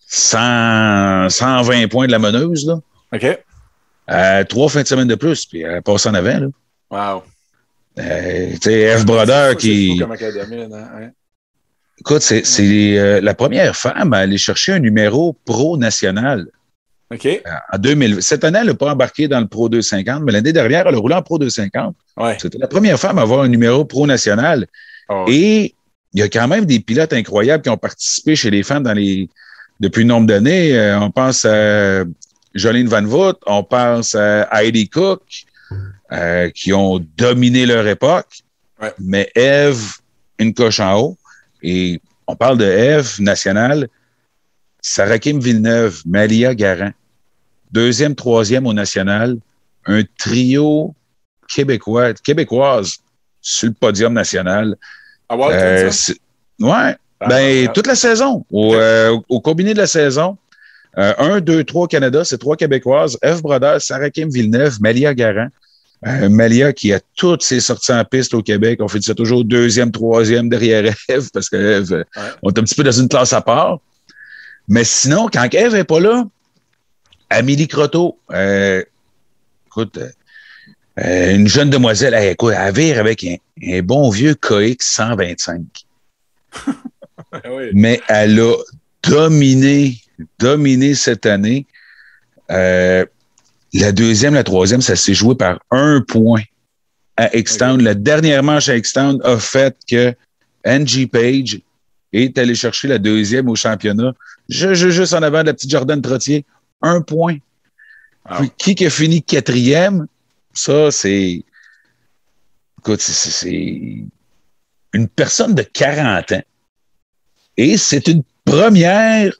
120 points de la meneuse. Là. OK. 3 fins de semaine de plus, puis elle passe en avant. Là. Wow. Tu sais, F. Brodeur qui. C'est fou comme académie, hein? Écoute, c'est la première femme à aller chercher un numéro pro national. OK. En 2000. Cette année, elle n'a pas embarqué dans le Pro 250, mais l'année dernière, elle a roulé en Pro 250. Ouais. C'était la première femme à avoir un numéro pro national. Oh. Et il y a quand même des pilotes incroyables qui ont participé chez les femmes depuis un nombre d'années. On pense à Jolene Van Voort, on pense à Heidi Cook, qui ont dominé leur époque. Ouais. Mais Eve, une coche en haut. Et on parle de Eve nationale, Sarah Kim Villeneuve, Malia Garan, 2e, 3e au national, un trio québécoise sur le podium national. À Walton, ça? Ouais. Toute la saison, au combiné de la saison. 1, 2, 3 Canada, c'est 3 Québécoises. Eve Brodeur, Sarah Kim Villeneuve, Malia Garan. Malia qui a toutes ses sorties en piste au Québec. On fait ça toujours 2e, 3e derrière Eve parce que Eve, on est un petit peu dans une classe à part. Mais sinon, quand Eve n'est pas là, Amélie Croteau, écoute, une jeune demoiselle, écoute, elle vire avec un bon vieux KX 125. Oui. Mais elle a dominé cette année. La 2e, la 3e, ça s'est joué par 1 point à X-Town. Okay. La dernière manche à X-Town a fait que Angie Page est allée chercher la 2e au championnat. Juste en avant de la petite Jordan Trottier. 1 point. Wow. Puis, qui a fini 4e? Ça, c'est... Écoute, c'est une personne de 40 ans. Et c'est une première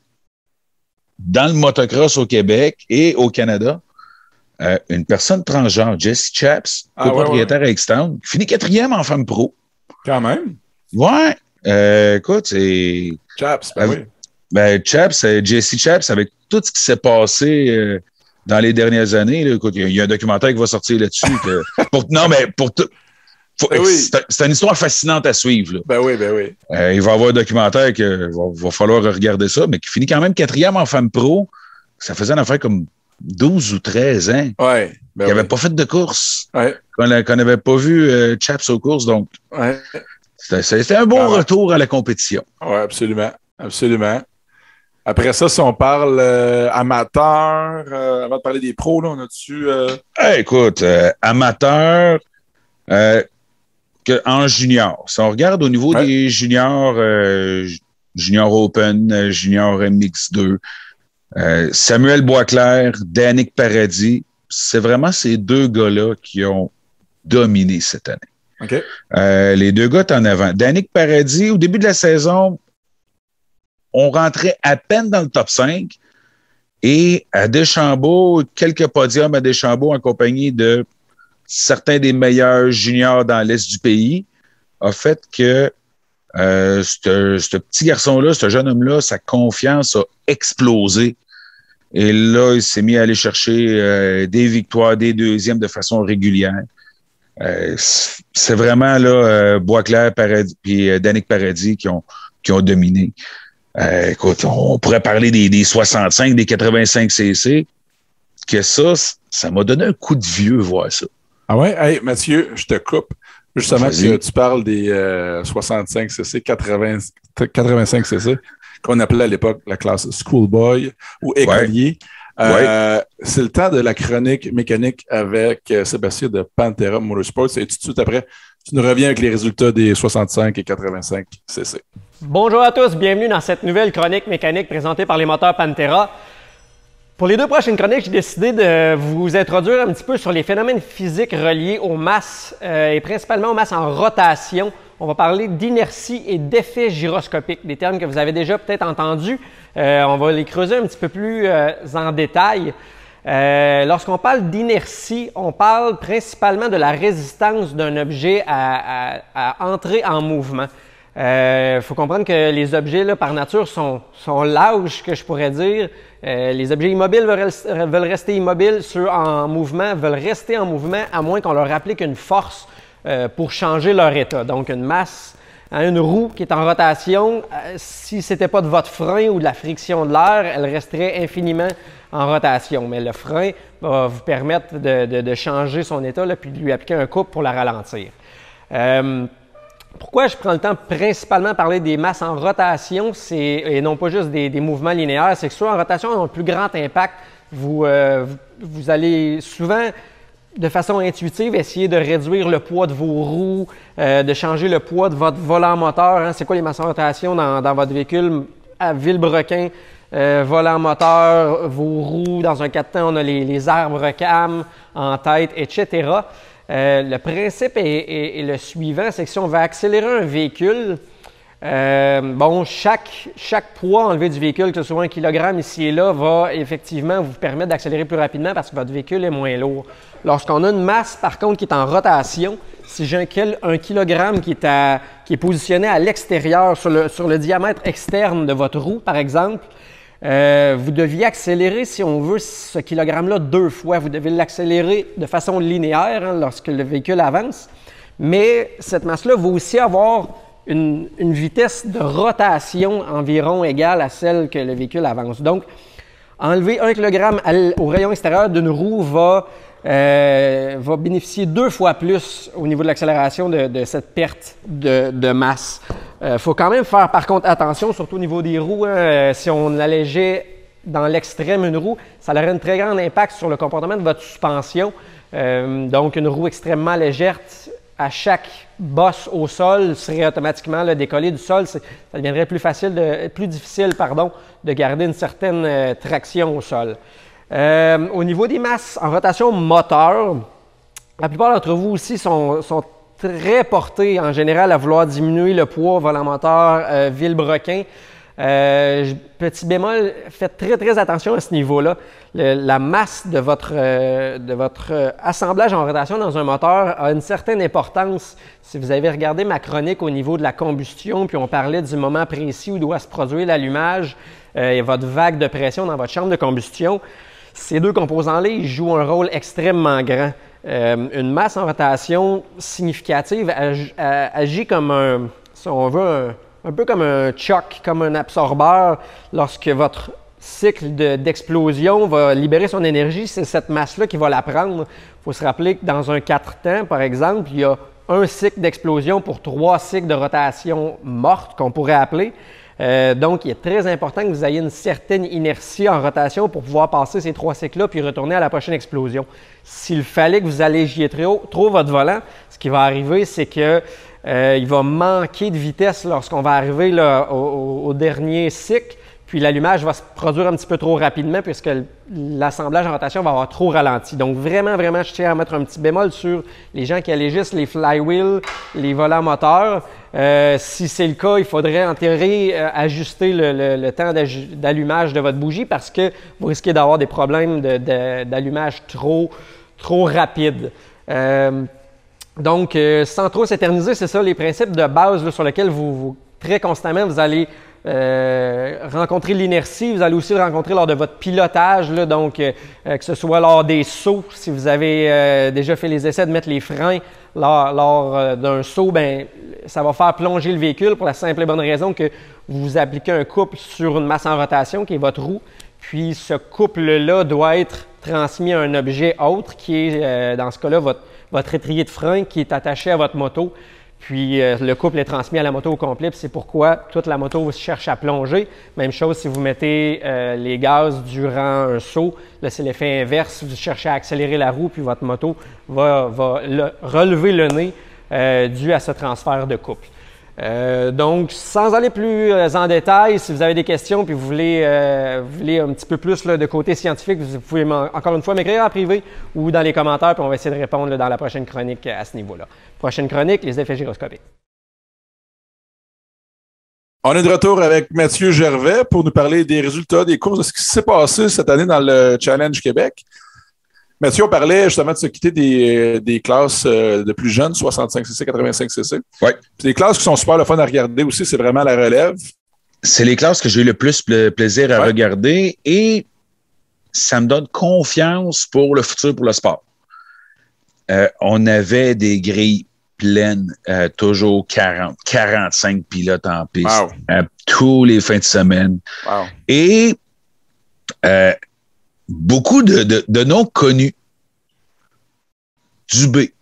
dans le motocross au Québec et au Canada. Une personne transgenre, Jessie Chaps, copropriétaire à X-Town, qui finit 4e en femme pro. Quand même. Ouais. Écoute, c'est... Chaps, oui. Chaps, Jessie Chaps, avec tout ce qui s'est passé dans les dernières années, là, écoute, il y a un documentaire qui va sortir là-dessus. C'est une histoire fascinante à suivre. Là. Ben oui. Il va y avoir un documentaire qu'il va falloir regarder ça, mais qui finit quand même 4e en femme pro. Ça faisait une affaire comme 12 ou 13 ans. Ouais, il n'avait pas fait de course. Ouais. Qu'on n'avait pas vu Chaps aux courses. Donc, c'était un bon retour à la compétition. Oui, absolument. Absolument. Après ça, si on parle amateur, avant de parler des pros, là, on a-tu... Écoute, amateur en junior. Si on regarde au niveau des juniors, junior Open, junior MX2, Samuel Boisclair, Danick Paradis, c'est vraiment ces 2 gars-là qui ont dominé cette année. Okay. Les 2 gars en avant. Danick Paradis, au début de la saison, on rentrait à peine dans le top 5 et à Deschambault, quelques podiums à Deschambault en compagnie de certains des meilleurs juniors dans l'Est du pays, a fait que ce petit garçon-là, ce jeune homme-là, sa confiance a explosé. Et là, il s'est mis à aller chercher des victoires, des 2e de façon régulière. C'est vraiment là Boisclair et Danick Paradis qui ont dominé. Écoute, on pourrait parler des 65, des 85 CC, que ça m'a donné un coup de vieux voir ça. Ah ouais? Hey, Mathieu, je te coupe. Justement, que tu parles des 65 CC, 85 CC, qu'on appelait à l'époque la classe Schoolboy ou écolier. C'est le temps de la chronique mécanique avec Sébastien de Pantera Motorsports. Et tout de suite après, tu nous reviens avec les résultats des 65 et 85 CC. Bonjour à tous, bienvenue dans cette nouvelle chronique mécanique présentée par les moteurs Pantera. Pour les 2 prochaines chroniques, j'ai décidé de vous introduire un petit peu sur les phénomènes physiques reliés aux masses et principalement aux masses en rotation. On va parler d'inertie et d'effet gyroscopique, des termes que vous avez déjà peut-être entendus. On va les creuser un petit peu plus en détail. Lorsqu'on parle d'inertie, on parle principalement de la résistance d'un objet à entrer en mouvement. faut comprendre que les objets, là, par nature, sont lâches, que je pourrais dire. Les objets immobiles veulent rester immobiles. Ceux en mouvement veulent rester en mouvement, à moins qu'on leur applique une force pour changer leur état. Donc, une masse, une roue qui est en rotation, si ce n'était pas de votre frein ou de la friction de l'air, elle resterait infiniment en rotation. Mais le frein va vous permettre de changer son état, là, puis de lui appliquer un couple pour la ralentir. Pourquoi je prends le temps principalement de parler des masses en rotation et non pas juste des mouvements linéaires? C'est que ceux en rotation ont un plus grand impact. Vous allez souvent, de façon intuitive, essayer de réduire le poids de vos roues, de changer le poids de votre volant moteur. Hein. C'est quoi les masses en rotation dans votre véhicule? À vilebrequin, volant moteur, vos roues. Dans un cas de temps, on a les arbres cam en tête, etc. Le principe est le suivant, c'est que si on veut accélérer un véhicule, chaque poids enlevé du véhicule, que ce soit 1 kg ici et là, va effectivement vous permettre d'accélérer plus rapidement parce que votre véhicule est moins lourd. Lorsqu'on a une masse, par contre, qui est en rotation, si j'ai un kilogramme qui est positionné à l'extérieur, sur le diamètre externe de votre roue, par exemple, vous deviez accélérer, si on veut, ce kilogramme-là 2 fois. Vous devez l'accélérer de façon linéaire lorsque le véhicule avance. Mais cette masse-là va aussi avoir une vitesse de rotation environ égale à celle que le véhicule avance. Donc, enlever 1 kg au rayon extérieur d'une roue va bénéficier 2 fois plus au niveau de l'accélération de cette perte de masse. Faut quand même faire par contre attention, surtout au niveau des roues. Si on allégeait dans l'extrême une roue, ça aurait un très grand impact sur le comportement de votre suspension. Donc une roue extrêmement légère, à chaque bosse au sol, serait automatiquement décollée du sol. Ça deviendrait plus difficile de garder une certaine traction au sol. Au niveau des masses en rotation moteur, la plupart d'entre vous aussi sont très portés en général à vouloir diminuer le poids volant moteur, vilebrequin. Petit bémol, faites très très attention à ce niveau-là. La masse de votre assemblage en rotation dans un moteur a une certaine importance. Si vous avez regardé ma chronique au niveau de la combustion, puis on parlait du moment précis où doit se produire l'allumage et votre vague de pression dans votre chambre de combustion, ces deux composants-là, ils jouent un rôle extrêmement grand. Une masse en rotation significative agit comme si on veut, un peu comme un choc, comme un absorbeur. Lorsque votre cycle d'explosion va libérer son énergie, c'est cette masse-là qui va la prendre. Il faut se rappeler que dans un 4 temps, par exemple, il y a un cycle d'explosion pour 3 cycles de rotation morte, qu'on pourrait appeler. Donc, il est très important que vous ayez une certaine inertie en rotation pour pouvoir passer ces 3 cycles-là puis retourner à la prochaine explosion. S'il fallait que vous allégiez trop votre volant, ce qui va arriver, c'est que il va manquer de vitesse lorsqu'on va arriver là, au dernier cycle, puis l'allumage va se produire un petit peu trop rapidement puisque l'assemblage en rotation va avoir trop ralenti. Donc vraiment, vraiment, je tiens à mettre un petit bémol sur les gens qui allégissent les flywheels, les volants moteurs. Si c'est le cas, il faudrait ajuster le temps d'allumage de votre bougie parce que vous risquez d'avoir des problèmes d'allumage trop rapide. Donc, sans trop s'éterniser, c'est ça les principes de base là, sur lesquels très constamment, vous allez rencontrer l'inertie. Vous allez aussi le rencontrer lors de votre pilotage, là, donc que ce soit lors des sauts. Si vous avez déjà fait les essais de mettre les freins lors d'un saut, ça va faire plonger le véhicule pour la simple et bonne raison que vous appliquez un couple sur une masse en rotation qui est votre roue. Puis ce couple-là doit être transmis à un objet autre qui est, dans ce cas-là, votre étrier de frein qui est attaché à votre moto. Puis le couple est transmis à la moto au complet, puis c'est pourquoi toute la moto cherche à plonger. Même chose si vous mettez les gaz durant un saut, là c'est l'effet inverse, vous cherchez à accélérer la roue, puis votre moto va relever le nez dû à ce transfert de couple. Donc, sans aller plus en détail, si vous avez des questions puis vous voulez un petit peu plus là, de côté scientifique, vous pouvez encore une fois m'écrire en privé ou dans les commentaires, puis on va essayer de répondre là, dans la prochaine chronique à ce niveau-là. Prochaine chronique, les effets gyroscopiques. On est de retour avec Mathieu Gervais pour nous parler des résultats des courses, de ce qui s'est passé cette année dans le Challenge Québec. Mathieu, on parlait justement de se quitter des classes de plus jeunes, 65cc, 85cc. Oui. Puis des classes qui sont super le fun à regarder aussi, c'est vraiment la relève. C'est les classes que j'ai eu le plus plaisir à regarder et ça me donne confiance pour le futur, pour le sport. On avait des grilles pleines, toujours 40, 45 pilotes en piste, tous les fins de semaine. Wow. Et beaucoup de noms connus. Dubé.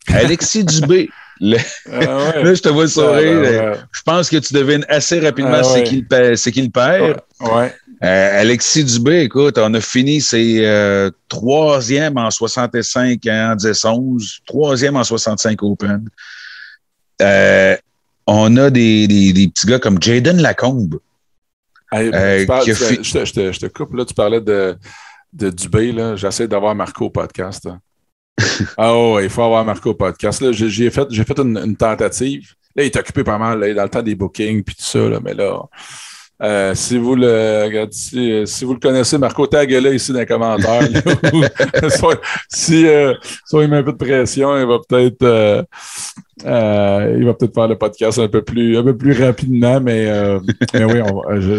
Alexis Dubé. Là, je te vois le sourire. Je pense que tu devines assez rapidement c'est qui le père. Ouais. Alexis Dubé, écoute, on a fini ses troisième en 65 en 10-11, troisième en 65 Open. On a des petits gars comme Jaden Lacombe. Je te coupe, là, tu parlais de Dubé, là. J'essaie d'avoir Marco au podcast. Il faut avoir Marco au podcast. Là, j'ai fait une tentative. Là, il est occupé pas mal, là, dans le temps des bookings puis tout ça, là, mais là. Si vous le connaissez, Marco, taguez-le ici dans les commentaires. Soit il met un peu de pression, il va peut-être faire le podcast un peu plus rapidement, mais oui,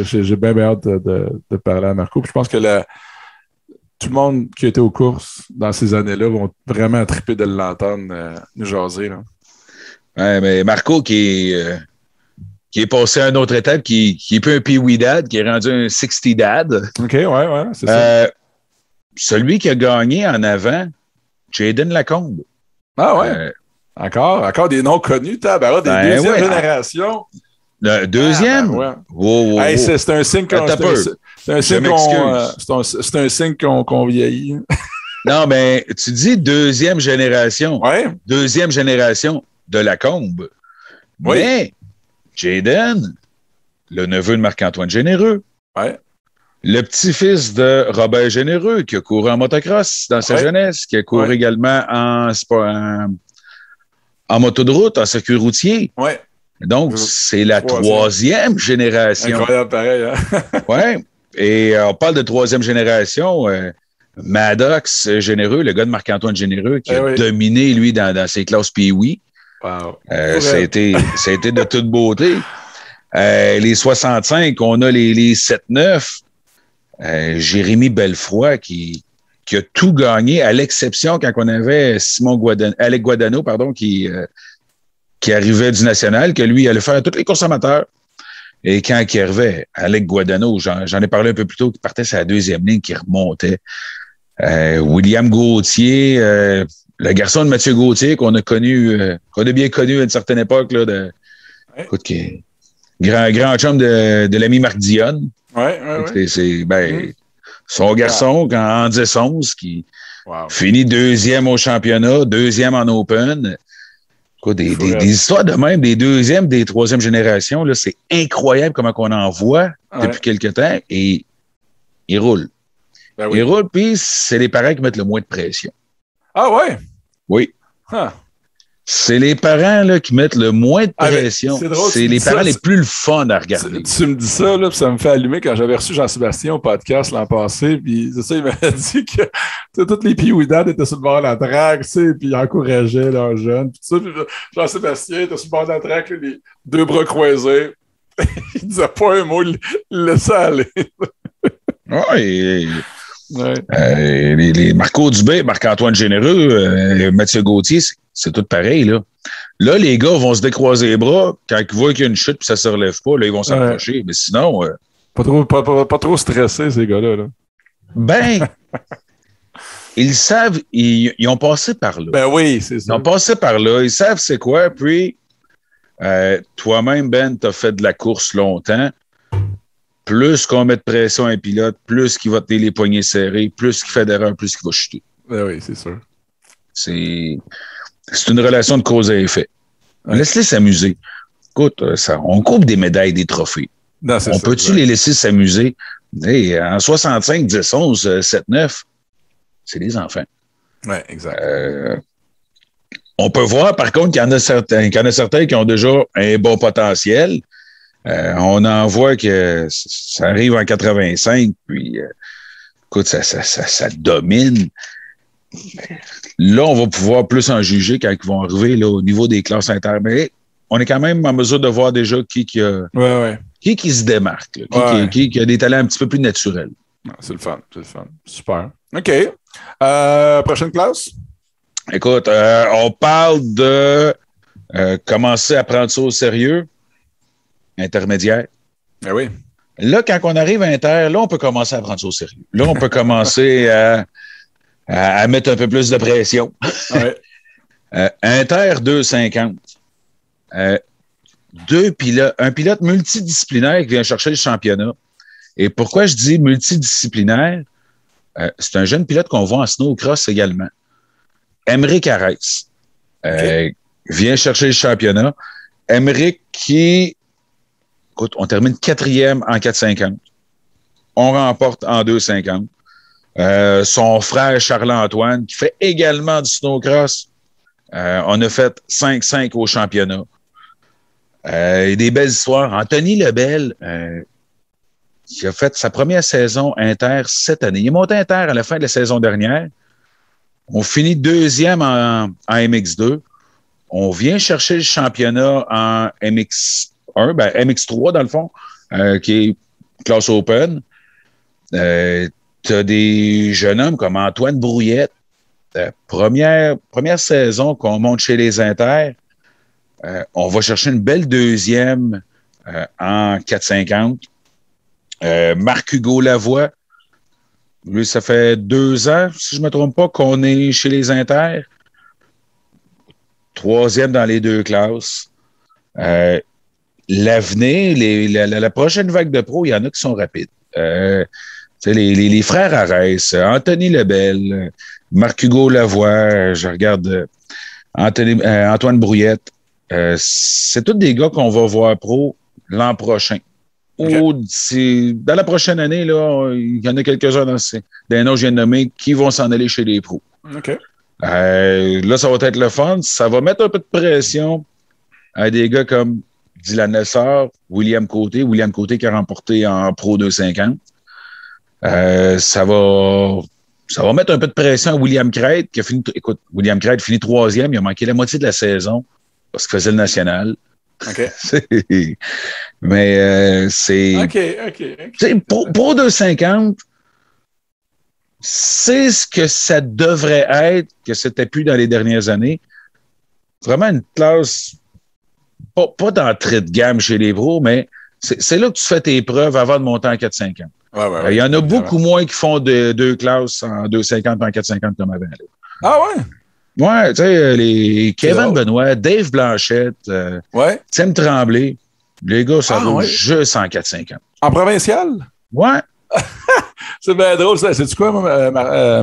j'ai bien hâte de parler à Marco. Puis je pense que tout le monde qui a été aux courses dans ces années-là vont vraiment triper de l'entendre nous jaser. Là. Ouais, mais Marco qui est passé à une autre étape, qui est plus un Pee-wee dad, qui est rendu un 60 dad. OK, ouais, c'est ça. Celui qui a gagné en avant, Jaden Lacombe. Ah ouais? Encore des noms connus, des deuxième génération. Le deuxième? C'est un signe qu'on vieillit. Non, mais tu dis deuxième génération. Ouais. Deuxième génération de Lacombe. Oui. Mais Jaden, le neveu de Marc-Antoine Généreux. Ouais. Le petit-fils de Robert Généreux, qui a couru en motocross dans sa jeunesse, qui a couru également en moto de route, en circuit routier. Ouais. Donc, c'est la troisième génération. Incroyable, pareil. Hein? Oui. Et on parle de troisième génération. Maddox Généreux, le gars de Marc-Antoine Généreux, qui a dominé, lui, dans ses classes Pee-wee. Wow. Ça a été de toute beauté. Les 65, on a les 7-9. Jérémy Belfroy qui a tout gagné, à l'exception quand on avait Alec Guadano, qui arrivait du National, que lui allait faire toutes les courses amateurs. Et quand il arrivait, Alec Guadano, j'en ai parlé un peu plus tôt, qui partait sur la deuxième ligne, qui remontait. William Gauthier, le garçon de Mathieu Gauthier qu'on a bien connu à une certaine époque, là, écoute, grand chum de l'ami Marc Dionne. Ouais. Son garçon, en 10-11, qui finit deuxième au championnat, deuxième en Open. Écoute, des histoires de même, des deuxièmes, des troisième générations, là, c'est incroyable comment on en voit depuis quelques temps et ils roulent. Ils roulent, puis c'est les parents qui mettent le moins de pression. Ah ouais? Oui. Huh. C'est les parents là, qui mettent le moins de pression. C'est les parents les plus le fun à regarder. Tu me dis ça, là, puis ça me fait allumer quand j'avais reçu Jean-Sébastien au podcast l'an passé, puis c'est ça, il m'avait dit que tous les Pee-wee Dad étaient sur le bord de la track, puis ils encourageaient leurs jeunes. Puis Jean-Sébastien était sur le bord de la track, les deux bras croisés. Il disait pas un mot, il laissait aller. Les Marco Dubé, Marc-Antoine Généreux, Mathieu Gauthier, c'est tout pareil, là. Là, les gars vont se décroiser les bras. Quand ils voient qu'il y a une chute et ça ne se relève pas, là, ils vont s'approcher. Mais sinon... Pas trop stressés, ces gars-là. Là. Ben, ils savent, ils ont passé par là. Ben oui, c'est ça. Ils ont passé par là, ils savent c'est quoi. Puis, toi-même, Ben, tu as fait de la course longtemps. Plus qu'on met de pression à un pilote, plus qu'il va tenir les poignets serrés, plus qu'il fait d'erreurs, plus qu'il va chuter. Ben oui, c'est sûr. C'est une relation de cause à effet. Ouais. Laisse-les s'amuser. Écoute, on coupe des médailles, des trophées. Non, on peut-tu les laisser s'amuser? Hey, en 65, 10, 11, 7, 9, c'est des enfants. Oui, exact. On peut voir, par contre, qu'il y en a certains qui ont déjà un bon potentiel. On en voit que ça arrive en 85, puis écoute, ça domine. Là, on va pouvoir plus en juger quand ils vont arriver là, au niveau des classes inter. Mais on est quand même en mesure de voir déjà qui se démarque, là, qui a des talents un petit peu plus naturels. C'est le fun. Super. OK. Prochaine classe? Écoute, on parle de commencer à prendre ça au sérieux. Intermédiaire. Ah oui. Là, quand on arrive à Inter, là, on peut commencer à prendre ça au sérieux. Là, on peut commencer à mettre un peu plus de pression. Ouais. Inter 250. Un pilote multidisciplinaire qui vient chercher le championnat. Et pourquoi je dis multidisciplinaire? C'est un jeune pilote qu'on voit en snowcross également. Émeric Arès vient chercher le championnat. Émeric qui... Écoute, on termine 4e en 450. On remporte en 250. Son frère Charles-Antoine, qui fait également du snowcross, on a fait 5-5 au championnat. Des belles histoires. Anthony Lebel, qui a fait sa première saison Inter cette année. Il est monté Inter à la fin de la saison dernière. On finit 2e en MX2. On vient chercher le championnat en MX1, MX3 dans le fond, qui est classe open. T'as des jeunes hommes comme Antoine Brouillette. Première saison qu'on monte chez les Inter. On va chercher une belle 2e en 450. Marc-Hugo Lavoie. Lui, ça fait 2 ans, si je ne me trompe pas, qu'on est chez les Inter. 3e dans les 2 classes. L'avenir, la prochaine vague de pro, il y en a qui sont rapides. Les frères Arès, Anthony Lebel, Marc-Hugo Lavoie, je regarde Antoine Brouillette. C'est tous des gars qu'on va voir pro l'an prochain. Okay. Ou dans la prochaine année, là, il y en a quelques-uns dans les noms que je viens de nommer qui vont s'en aller chez les pros. Okay. Là, ça va être le fun. Ça va mettre un peu de pression à des gars comme Dylan Lessard, William Côté qui a remporté en Pro 250. Ça va mettre un peu de pression à William Crête qui a fini. Écoute, William Crête finit 3e. Il a manqué la moitié de la saison parce qu'il faisait le national. OK. Mais c'est. OK. Pro 250, c'est ce que ça devrait être, que c'était plus dans les dernières années. Vraiment une classe, pas d'entrée de gamme chez les pros, mais c'est là que tu fais tes preuves avant de monter en 450. Ouais, il y en a beaucoup moins qui font 2 classes en 250 en 450 comme avant. Là. Ah ouais? Ouais, tu sais, les Kevin Benoît, Dave Blanchette, Tim Tremblay, les gars, ça roule juste en 450. En provincial? Ouais. C'est bien drôle, ça. Sais-tu quoi,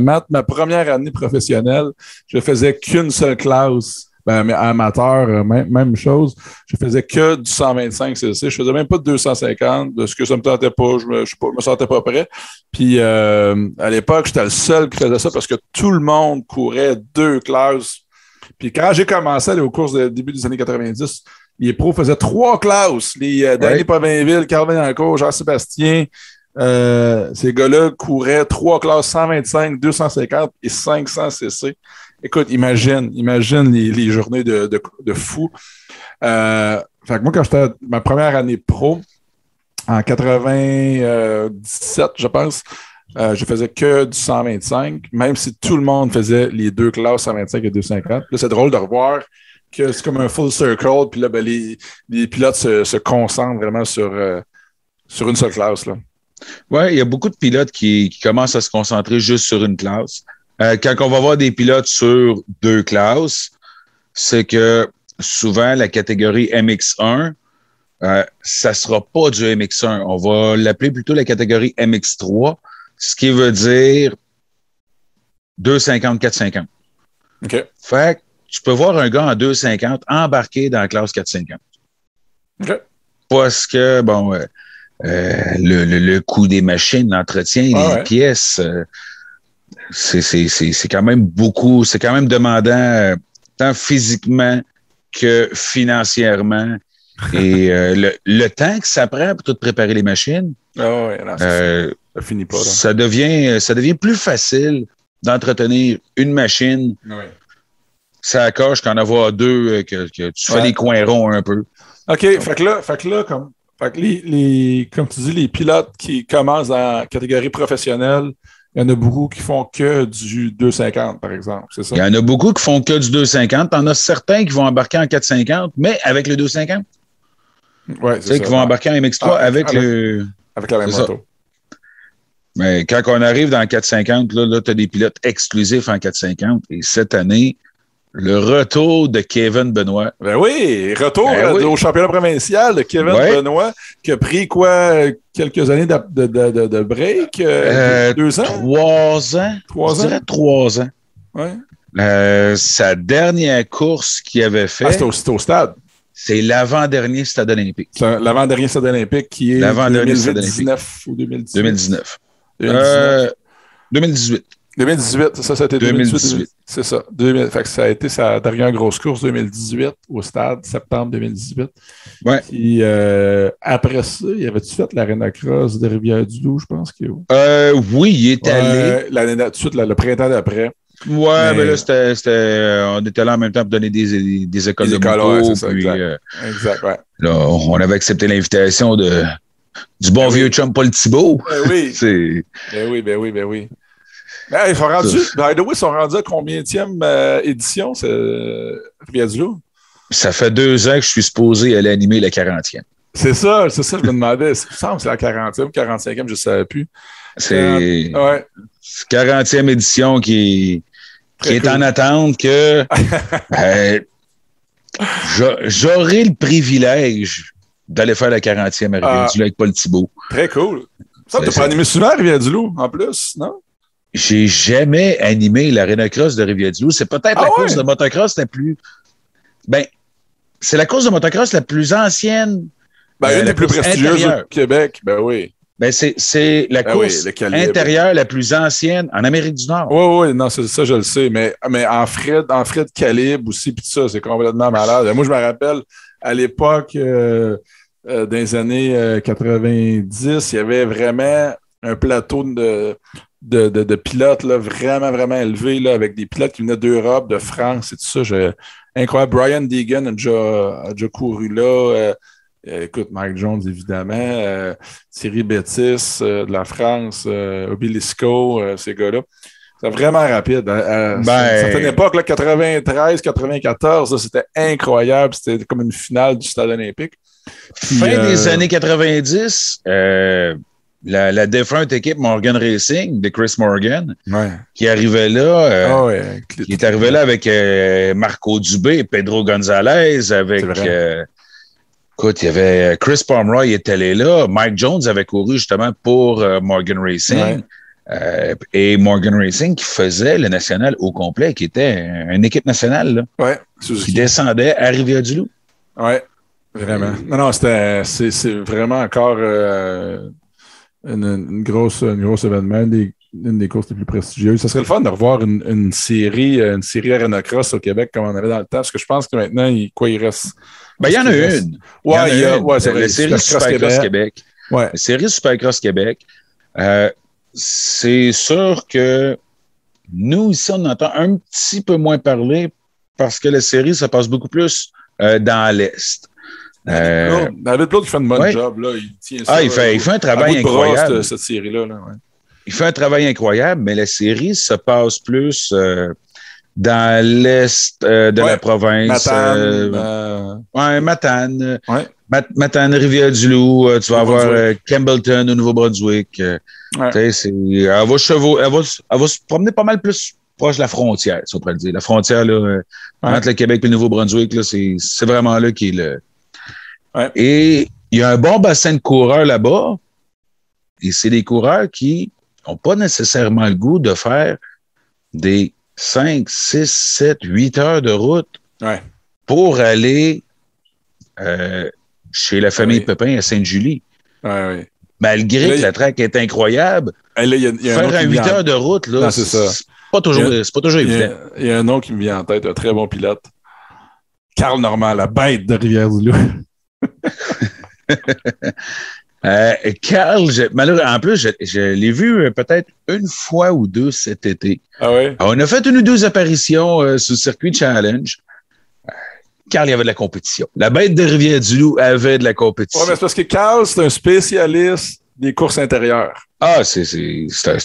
Matt? Ma première année professionnelle, je faisais qu'une seule classe. Mais amateur, même chose. Je faisais que du 125 cc. Je faisais même pas de 250, de ce que ça me tentait pas. Je me sentais pas prêt. Puis à l'époque, j'étais le seul qui faisait ça parce que tout le monde courait 2 classes. Puis quand j'ai commencé à aller aux courses de début des années 90, les pros faisaient 3 classes. Les Danny Povainville, Carvin Yancourt, Jean-Sébastien, ces gars-là couraient 3 classes 125, 250 et 500 cc. Écoute, imagine les journées de fou. Fait que moi, quand j'étais ma première année pro, en 97, je pense, je faisais que du 125, même si tout le monde faisait les 2 classes 125 et 250. Là, c'est drôle de revoir que c'est comme un full circle, puis là, ben, les pilotes se concentrent vraiment sur une seule classe, là. Oui, il y a beaucoup de pilotes qui commencent à se concentrer juste sur une classe. Quand on va voir des pilotes sur 2 classes, c'est que souvent la catégorie MX1, ça sera pas du MX1. On va l'appeler plutôt la catégorie MX3, ce qui veut dire 250, 450. OK. Fait que tu peux voir un gars en 250 embarqué dans la classe 450. OK. Parce que, bon, le coût des machines, l'entretien, les pièces, c'est quand même beaucoup, c'est quand même demandant tant physiquement que financièrement. Et le temps que ça prend pour tout préparer les machines, ça finit pas. Là. Ça devient plus facile d'entretenir une machine. Oui. Ça coche qu'en avoir deux, que tu fais les coins ronds un peu. OK. Fait que là, comme tu dis, les pilotes qui commencent en catégorie professionnelle, il y en a beaucoup qui font que du 250, par exemple. C'est ça? Il y en a beaucoup qui font que du 250. T'en as certains qui vont embarquer en 450, mais avec le 250. Oui, c'est ça. Qui vont embarquer en MX3 avec la même moto. Mais quand on arrive dans le 450, là tu as des pilotes exclusifs en 450. Et cette année, le retour de Kevin Benoit. Ben oui, retour au championnat provincial de Kevin Benoit, qui a pris quelques années de break? 2 ans? 3 ans. 3 ans? Je dirais 3 ans. Ouais. Sa dernière course qu'il avait fait. C'était au stade. C'est l'avant-dernier stade olympique. C'est l'avant-dernier stade olympique qui est 2019 ou 2018? 2019. 2018. 2018, ça a été 2018. C'est ça. Fait que ça a été sa dernière grosse course 2018 au stade, septembre 2018. Ouais. Puis après ça, il avait-tu fait l'Arena Cross de Rivière-du-Loup, je pense? Oui, il est allé. Tout de suite, le printemps d'après. Ouais, mais là, on était là en même temps pour donner des écoles de moto. Ouais, c'est ça, puis, exact, ouais. Là, on avait accepté l'invitation du bon vieux chum Paul Thibault. Ben oui. Ben oui. Ben, ils sont rendus à combienième édition, Rivière-du-Loup? Ça fait 2 ans que je suis supposé aller animer la 40e. C'est ça, je me demandais. Il me semble que c'est la 40e, 45e, je ne savais plus. C'est 40e édition qui est en attente que j'aurai le privilège d'aller faire la 40e à Rivière-du-Loup avec Paul Thibault. Très cool. Ça, tu n'as pas animé souvent à Rivière-du-Loup, en plus, non? J'ai jamais animé l'Arena Cross de Rivière-du-Loup. C'est peut-être la course de motocross la plus... c'est la course de motocross la plus ancienne. Une des plus prestigieuses au Québec. Ben oui. C'est la course intérieure la plus ancienne en Amérique du Nord. Oui, non, c'est ça, je le sais. Mais en frais de calibre aussi, puis tout ça, c'est complètement malade. Moi, je me rappelle, à l'époque, dans les années 90, il y avait vraiment un plateau de pilotes là, vraiment, vraiment élevé, là, avec des pilotes qui venaient d'Europe, de France et tout ça. Incroyable. Brian Deegan a déjà couru là. Écoute, Mike Jones, évidemment. Thierry Bettis de la France. Obelisco, ces gars-là. C'est vraiment rapide. À une certaine époque, là, 93, 94, là, c'était incroyable. C'était comme une finale du stade olympique. Puis, fin des années 90, la défunte équipe Morgan Racing de Chris Morgan, qui arrivait là, qui est arrivé là avec Marco Dubé, Pedro Gonzalez, avec écoute, il y avait Chris Pomeroy était allé là, Mike Jones avait couru justement pour Morgan Racing, et Morgan Racing qui faisait le national au complet, qui était une équipe nationale là, qui descendait à Rivière-du-Loup. Oui, vraiment. Non, c'est vraiment encore une grosse événement, une des courses les plus prestigieuses. Ça serait le fun de revoir une série Arena Cross au Québec comme on avait dans le temps, parce que je pense que maintenant, il reste... il y en a une. C'est vrai. La série Supercross Québec. Ouais. La série Supercross Québec. C'est sûr que nous, ici, on entend un petit peu moins parler parce que la série, ça passe beaucoup plus dans l'Est. David Plot, il fait une bonne job. Là. Il tient ça, il fait un travail incroyable. Cette série-là. Il fait un travail incroyable, mais la série se passe plus dans l'est de la province. Matane. Matane, Rivière-du-Loup. Tu vas avoir Campbellton au Nouveau-Brunswick. Elle va se promener pas mal plus proche de la frontière, si on pourrait le dire. La frontière là, entre le Québec et le Nouveau-Brunswick, là, c'est vraiment là qui est le... Et il y a un bon bassin de coureurs là-bas. Et c'est des coureurs qui n'ont pas nécessairement le goût de faire des 5, 6, 7, 8 heures de route pour aller chez la famille Pépin à Sainte-Julie. Malgré que la track est incroyable, faire un 8 heures de route, là, c'est pas toujours évident. Il y a un nom qui me vient en tête, un très bon pilote. Carl Normand, la bête de Rivière-du-Loup. Carl, malheureusement, en plus, je l'ai vu peut-être une fois ou deux cet été. Ah ouais? On a fait une ou deux apparitions sur le circuit Challenge. Carl, il y avait de la compétition. La bête de Rivière-du-Loup avait de la compétition. Oui, mais c'est parce que Carl, c'est un spécialiste des courses intérieures. Ah, c'est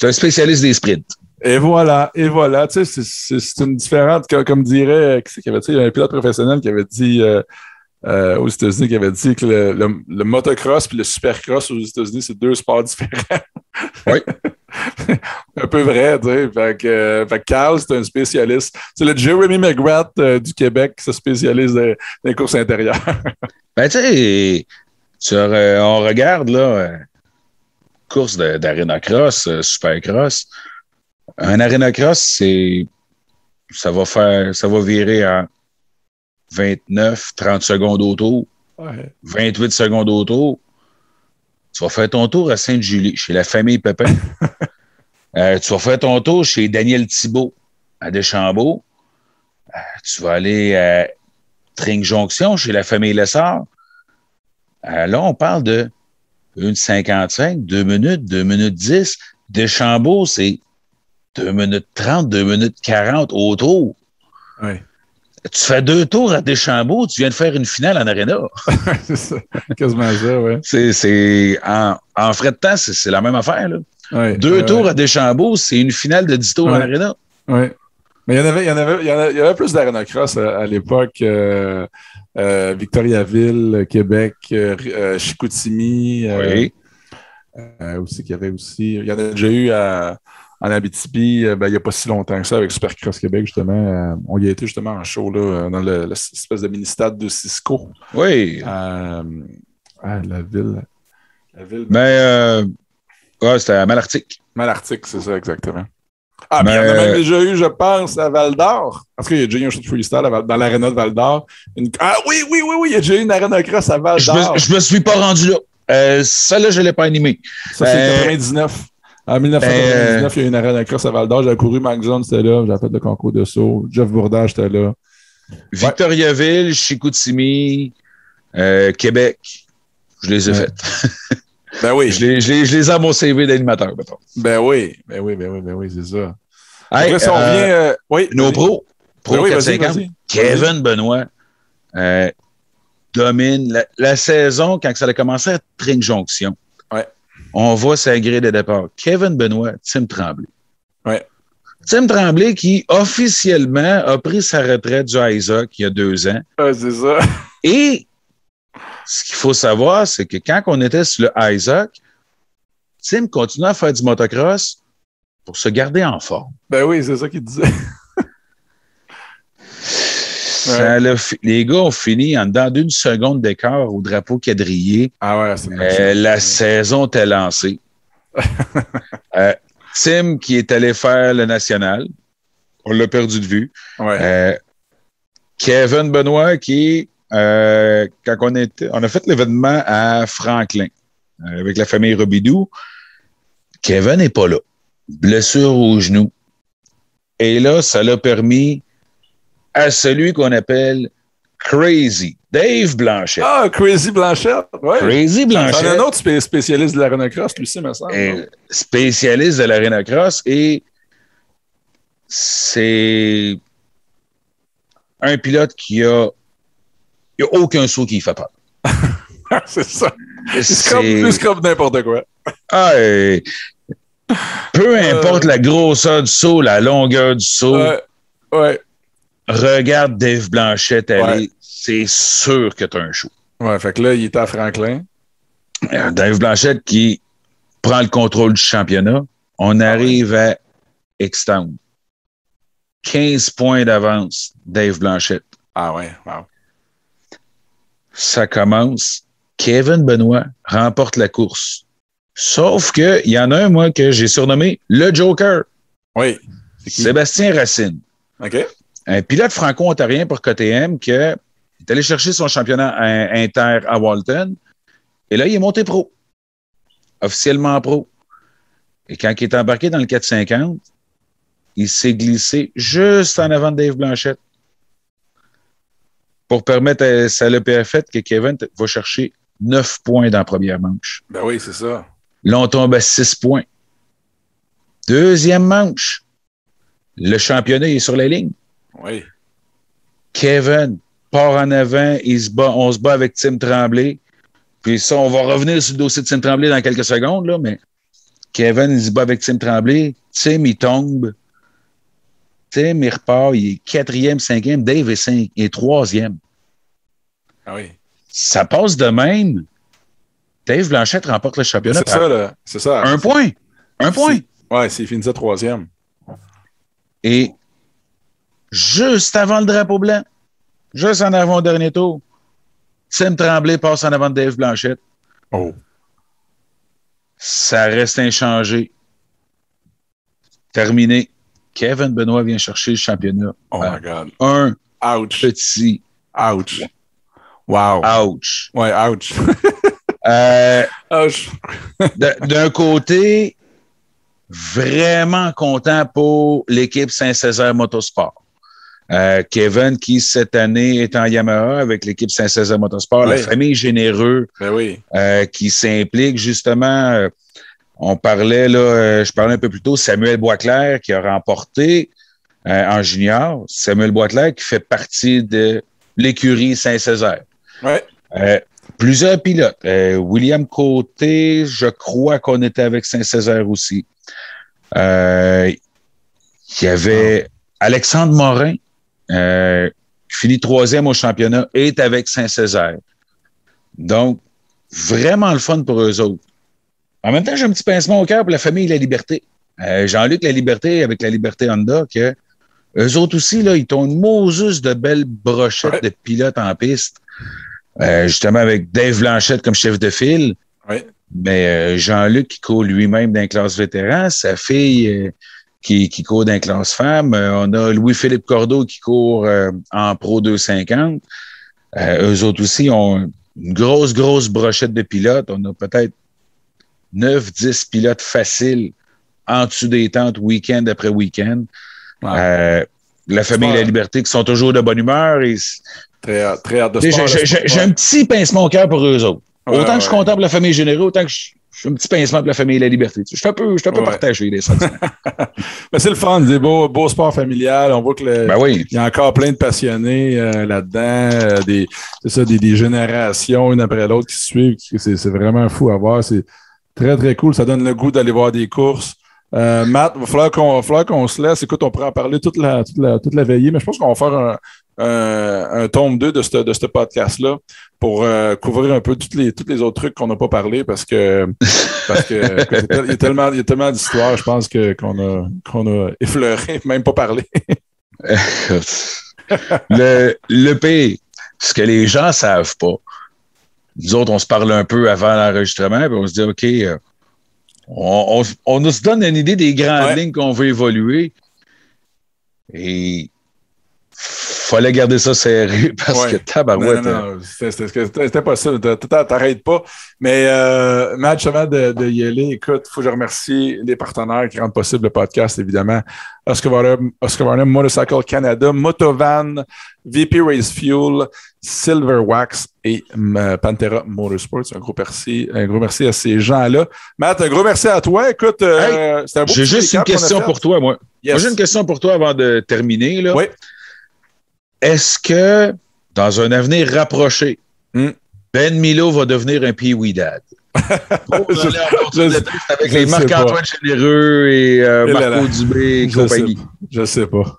un spécialiste des sprints. Et voilà. Tu sais, c'est une différente, comme dirait, qui c'est qui avait dit, il y a un pilote professionnel qui avait dit aux États-Unis, qui avait dit que le motocross et le supercross aux États-Unis, c'est deux sports différents. Oui. Un peu vrai, tu sais. Fait que Carl, c'est un spécialiste. C'est le Jeremy McGrath du Québec qui se spécialise dans les courses intérieures. Ben, tu sais, on regarde, là, course d'Arena Cross, Supercross. Un Arena Cross, ça va virer en 29, 30 secondes autour, 28 secondes autour. Tu vas faire ton tour à Sainte-Julie, chez la famille Pépin. Tu vas faire ton tour chez Daniel Thibault, à Deschambault. Tu vas aller à Tring-Jonction, chez la famille Lessard. Là, on parle de 1,55, 2 minutes, 2 minutes 10. Deschambault, c'est 2 minutes 30, 2 minutes 40 autour. Oui. Tu fais 2 tours à Deschambault, tu viens de faire une finale en aréna. C'est ça. Quasiment ça, oui. En frais de temps, c'est la même affaire. Là. Ouais, 2 tours à Deschambault, c'est une finale de 10 tours en aréna. Oui. Mais il y en avait plus d'Arena Cross à l'époque. Victoriaville, Québec, Chicoutimi. Oui. Aussi, il y en a déjà eu en Abitibi, il n'y a pas si longtemps que ça, avec Supercross Québec, justement. On y a été justement en show là, dans l'espèce de mini-stade de Cisco. Oui. La ville. Mais c'était à Malartic. Malartic, c'est ça, exactement. Ah, mais il y en a même déjà eu, je pense, à Val-d'Or. Parce qu'il y a déjà eu un show de freestyle dans l'aréna de Val-d'Or. Ah oui, il y a déjà eu une Arena Cross à Val-d'Or. Je me suis pas rendu là. Celle-là, je ne l'ai pas animée. Ça, c'est 99. En 1999, il y a eu une Arena Cross à Val-d'Or. J'ai couru, Marc Jones était là. J'ai fait le concours de saut. Jeff Bourdin, j'étais là. Victoriaville, Chicoutimi, Québec. Je les ai faites. Ben oui. Je les ai à mon CV d'animateur, mettons. Ben oui, c'est ça. Hey, là, si on revient... nos pros, Pro 450, Kevin Benoit domine la saison quand ça a commencé à Tring-Jonction. Ouais. On voit sa grille de départ. Kevin Benoit, Tim Tremblay. Ouais. Tim Tremblay qui, officiellement, a pris sa retraite du Isaac il y a 2 ans. C'est ça. Et ce qu'il faut savoir, c'est que quand on était sur le Isaac, Tim continuait à faire du motocross pour se garder en forme. Ben oui, c'est ça qu'il disait. Les gars ont fini en dedans d'1 seconde d'écart au drapeau quadrillé. Ah ouais, c'est la saison était lancée. Tim qui est allé faire le national. On l'a perdu de vue. Ouais. Kevin Benoit qui, quand on a fait l'événement à Franklin avec la famille Robidoux, Kevin n'est pas là. Blessure au genou. Et là, ça l'a permis à celui qu'on appelle Crazy, Dave Blanchette. Ah, Crazy Blanchette, oui. Crazy Blanchette. C'est un autre spécialiste de l'Arena Cross, lui aussi, me semble. Spécialiste de l'Arena Cross et c'est un pilote qui a aucun saut qui fait peur. C'est ça. Il scrub n'importe quoi. Peu importe la grosseur du saut, la longueur du saut. Ouais. Regarde Dave Blanchette aller, c'est sûr que tu as un show. Ouais, fait que là, il est à Franklin. Dave Blanchette qui prend le contrôle du championnat. On arrive à X-Town. 15 points d'avance, Dave Blanchette. Ah ouais, wow. Ça commence. Kevin Benoit remporte la course. Sauf qu'il y en a un, moi, que j'ai surnommé le Joker. Oui. Sébastien Racine. OK. Un pilote franco-ontarien pour KTM qui est allé chercher son championnat inter à Walton. Et là, il est monté pro. Officiellement pro. Et quand il est embarqué dans le 450, il s'est juste en avant de Dave Blanchette pour permettre à ça le fait que Kevin va chercher 9 points dans la première manche. Ben oui, c'est ça. Là, on tombe à 6 points. Deuxième manche. Le championnat est sur la ligne. Oui. Kevin part en avant, on se bat avec Tim Tremblay. Puis ça, on va revenir sur le dossier de Tim Tremblay dans quelques secondes, là, mais Kevin, il se bat avec Tim Tremblay. Tim, il tombe. Tim, il repart. Il est 4e, 5e. Dave est 3e. Ah oui. Ça passe de même. Dave Blanchette remporte le championnat. C'est ça, là. C'est ça. Un point. Ouais, c'est fini ça 3e. Et juste avant le drapeau blanc, juste en avant au dernier tour, Tim Tremblay passe en avant de Dave Blanchette. Oh. Ça reste inchangé. Terminé. Kevin Benoit vient chercher le championnat. Oh my God. Un Ouch. petit Ouch. Wow. ouch. Ouais, ouch. Ouch. D'un côté, vraiment content pour l'équipe Saint-Césaire Motorsport. Kevin, qui cette année est en Yamaha avec l'équipe Saint-Césaire Motorsport, oui. La famille Généreux, Ben oui. qui s'implique justement. On parlait, là, je parlais un peu plus tôt, Samuel Boisclair qui a remporté en junior. Samuel Boisclair qui fait partie de l'écurie Saint-Césaire. Ouais. Plusieurs pilotes. William Côté, je crois qu'on était avec Saint-Césaire aussi. Il y avait Alexandre Morin, qui finit 3e au championnat, est avec Saint-Césaire. Donc, vraiment le fun pour eux autres. En même temps, j'ai un petit pincement au cœur pour la famille La Liberté. Jean-Luc La Liberté avec la Liberté Honda, que eux autres aussi, là, ils ont une Moses de belles brochettes de pilotes en piste. Justement avec Dave Blanchette comme chef de file. Oui. Mais Jean-Luc qui court lui-même dans la classe vétéran, sa fille qui court dans la classe femme. On a Louis-Philippe Cordeau qui court en Pro 250. Eux autres aussi ont une grosse brochette de pilotes. On a peut-être 9-10 pilotes faciles en dessous des tentes week-end après week-end. Ouais. La famille La Liberté qui sont toujours de bonne humeur. Et très hâte de sport. J'ai un petit pincement au cœur pour eux autres. Autant que je suis content pour la famille Généreux, autant que je suis un petit pincement pour la famille La Liberté. Je suis un peu partagé les sentiments. Mais c'est le fun, des beaux sports familial. On voit que il y a encore plein de passionnés là-dedans. Des générations une après l'autre qui se suivent. C'est vraiment fou à voir. C'est très, très cool. Ça donne le goût d'aller voir des courses. Matt, il va falloir qu'on se laisse. Écoute, on pourrait en parler toute la veillée, mais je pense qu'on va faire un tome 2 de ce podcast-là pour couvrir un peu tous les autres trucs qu'on n'a pas parlé parce que il y a tellement d'histoires, je pense qu'on a effleuré, même pas parlé. le pire, ce que les gens savent pas, nous autres, on se parle un peu avant l'enregistrement, puis on se dit, OK, on se donne une idée des grandes lignes qu'on veut évoluer. Et fallait garder ça serré parce que tabarouette. Non, c'était pas ça. T'arrêtes pas. Mais Matt, avant de y aller, écoute, il faut que je remercie les partenaires qui rendent possible le podcast, évidemment. Oscar Warner Motorcycle Canada, Motovan, VP Race Fuel, Silver Wax et Pantera Motorsports. Un gros merci à ces gens-là. Matt, un gros merci à toi. Écoute, c'était un beau j'ai juste une question pour toi, moi. Yes. Moi, j'ai une question pour toi avant de terminer. Là. Oui. Est-ce que, dans un avenir rapproché, Ben Milo va devenir un Pee-Wee Dad? Avec les Marc-Antoine Généreux et Marco Dubé et compagnie. Je sais pas.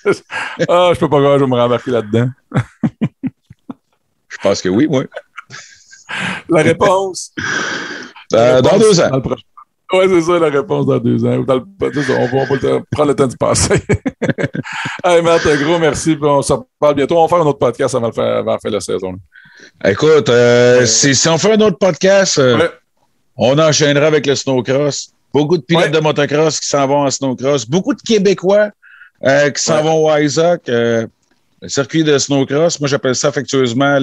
Je peux pas croire que je vais me rembarquer là-dedans. Je pense que oui, moi. La réponse. Dans 2 ans. Oui, c'est ça la réponse dans 2 ans. On va prendre le temps de passer. Hey, Matt, un gros merci. On se reparle bientôt. On va faire un autre podcast avant de faire la saison. Écoute, si on fait un autre podcast, on enchaînera avec le snowcross. Beaucoup de pilotes de motocross qui s'en vont en snowcross. Beaucoup de Québécois qui s'en vont au Isaac. Le circuit de snowcross, moi j'appelle ça affectueusement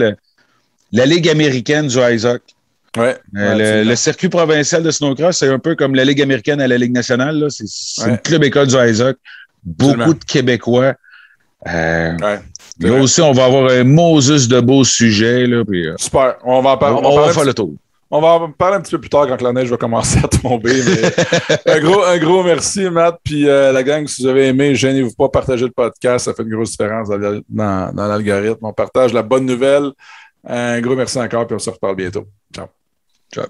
la Ligue américaine du Isaac. Le circuit provincial de snowcross, c'est un peu comme la Ligue américaine à la Ligue nationale. Là. C'est une club école du Isaac. Beaucoup de Québécois. Là aussi, on va avoir un Moses de beaux sujets. Là, puis, super. On va en parler. On va faire le tour. On va en parler un petit peu plus tard quand la neige va commencer à tomber. Mais un gros merci, Matt. Puis la gang, si vous avez aimé, gênez-vous pas, partagez le podcast. Ça fait une grosse différence dans l'algorithme. On partage la bonne nouvelle. Un gros merci encore, puis on se reparle bientôt. Ciao. Ciao.